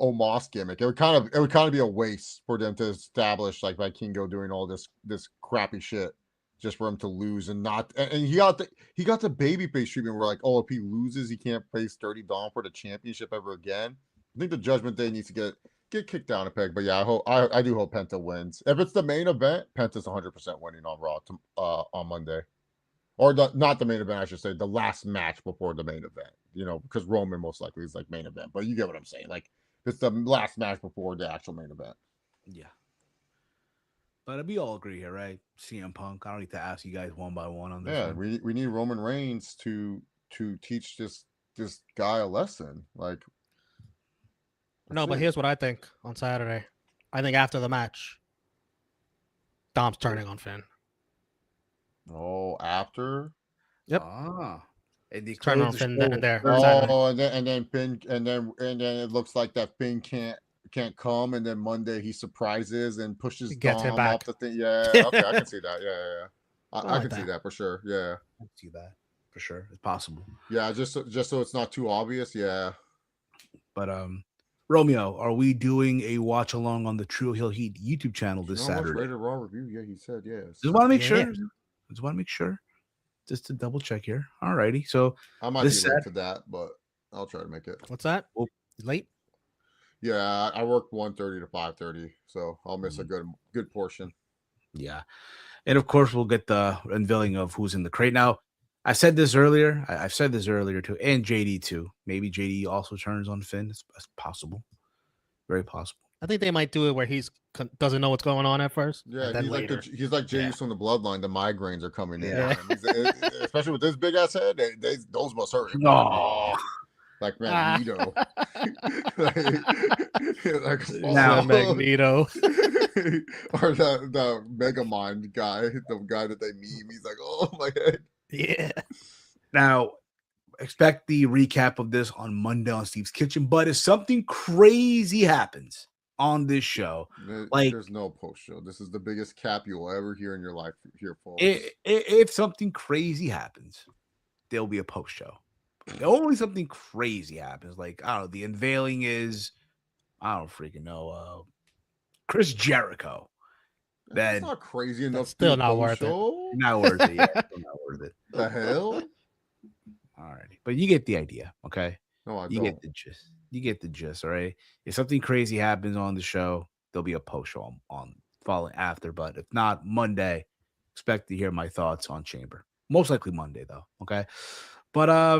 Omos gimmick, it would kind of be a waste for them to establish Vikingo doing all this crappy shit just for him to lose and not, and he got the baby face treatment where if he loses he can't face Dirty Dom for the championship ever again. I think the Judgment Day needs to get kicked down a peg, but yeah, I do hope Penta wins. If it's the main event, Penta's 100% winning on Raw on Monday, or not the main event, I should say, the last match before the main event. Because Roman most likely is main event, but you get what I'm saying. It's the last match before the actual main event. Yeah, but we all agree here, right? CM Punk. I don't need to ask you guys one by one on this. Yeah, we need Roman Reigns to teach this guy a lesson. No, but here's what I think on Saturday. I think after the match, Dom's turning on Finn. Oh, after? Yep. And they turn on Finn then and there. Oh, and then Finn, and then it looks like that Finn can't come, and then Monday he surprises and pushes Dom up the thing. Yeah, okay, I can see that. Yeah. I can see that for sure. Yeah, I can see that for sure. It's possible. Yeah, just so it's not too obvious. Yeah, but Romeo, are we doing a watch along on the True Hill Heat YouTube channel this Saturday? Rated Raw review. Yeah, he said yes. Just want to make sure. Just want to make sure. Just to double check here. All righty. So I might be late for that, but I'll try to make it. What's that? Well, late? Yeah, I work 1:30 to 5:30, so I'll miss a good portion. Yeah, and of course we'll get the unveiling of who's in the crate. Now, I said this earlier. I've said this earlier too, and JD too. Maybe JD also turns on Finn. It's possible, very possible. I think they might do it where he's doesn't know what's going on at first. Yeah, he's like Jay from the Bloodline. The migraines are coming in, especially with this big ass head. Those must hurt him. No, like Magneto. Now Magneto, or the Megamind guy, the guy that they meme. He's like, oh my head. Yeah. Now, expect the recap of this on Monday on Steve's Kitchen. But if something crazy happens, on this show. Like, There's no post show. This is the biggest cap you'll ever hear in your life here, folks. if something crazy happens, there'll be a post show. Only something crazy happens. Like, I don't know, the unveiling is, I don't freaking know, Chris Jericho. That's Then not crazy enough. still to not post worth it. show. not worth it. Yeah, still not worth it. The hell? All right, but you get the idea, okay? No, I You don't. get the gist. You get the gist, all right? If something crazy happens on the show, there'll be a post show on following after. But if not, Monday, expect to hear my thoughts on Chamber. Most likely Monday, though. Okay. But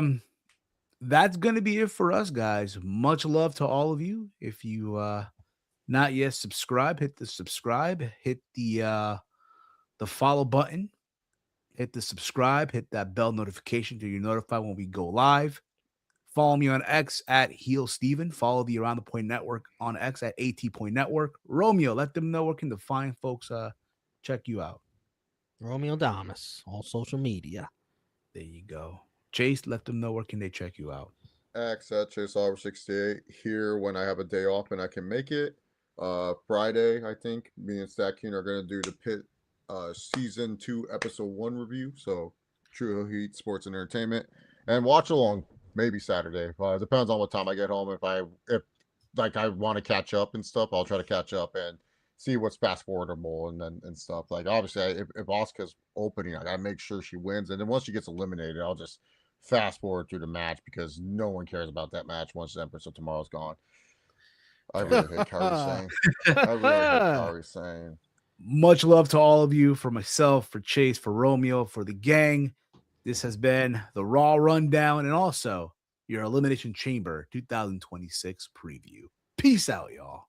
that's gonna be it for us, guys. Much love to all of you. If you not yet subscribe, hit the subscribe, hit the follow button, hit the subscribe, hit that bell notification so you're notified when we go live. Follow me on X at Heel Steven. Follow the Around the Point Network on X at AT Point Network. Romeo, let them know where can the fine folks check you out. Romeo Damas, all social media. There you go. Chase, let them know where can they check you out. X at Chase Oliver 68 here when I have a day off and I can make it. Friday, I think me and Stack King are gonna do the Pit season 2 episode 1 review. So True Heat Sports and Entertainment, and watch along maybe Saturday. Depends on what time I get home. If I want to catch up and stuff, I'll try to catch up and see what's fast forwardable and stuff. Like, obviously, if Asuka's opening, I gotta make sure she wins, and then once she gets eliminated, I'll just fast forward through the match because no one cares about that match once the Empress of Tomorrow's gone. I really hate Kairi Sane. I really hate Kairi Sane. Much love to all of you, for myself, for Chase, for Romeo, for the gang. This has been the Raw Rundown and also your Elimination Chamber 2026 preview. Peace out, y'all.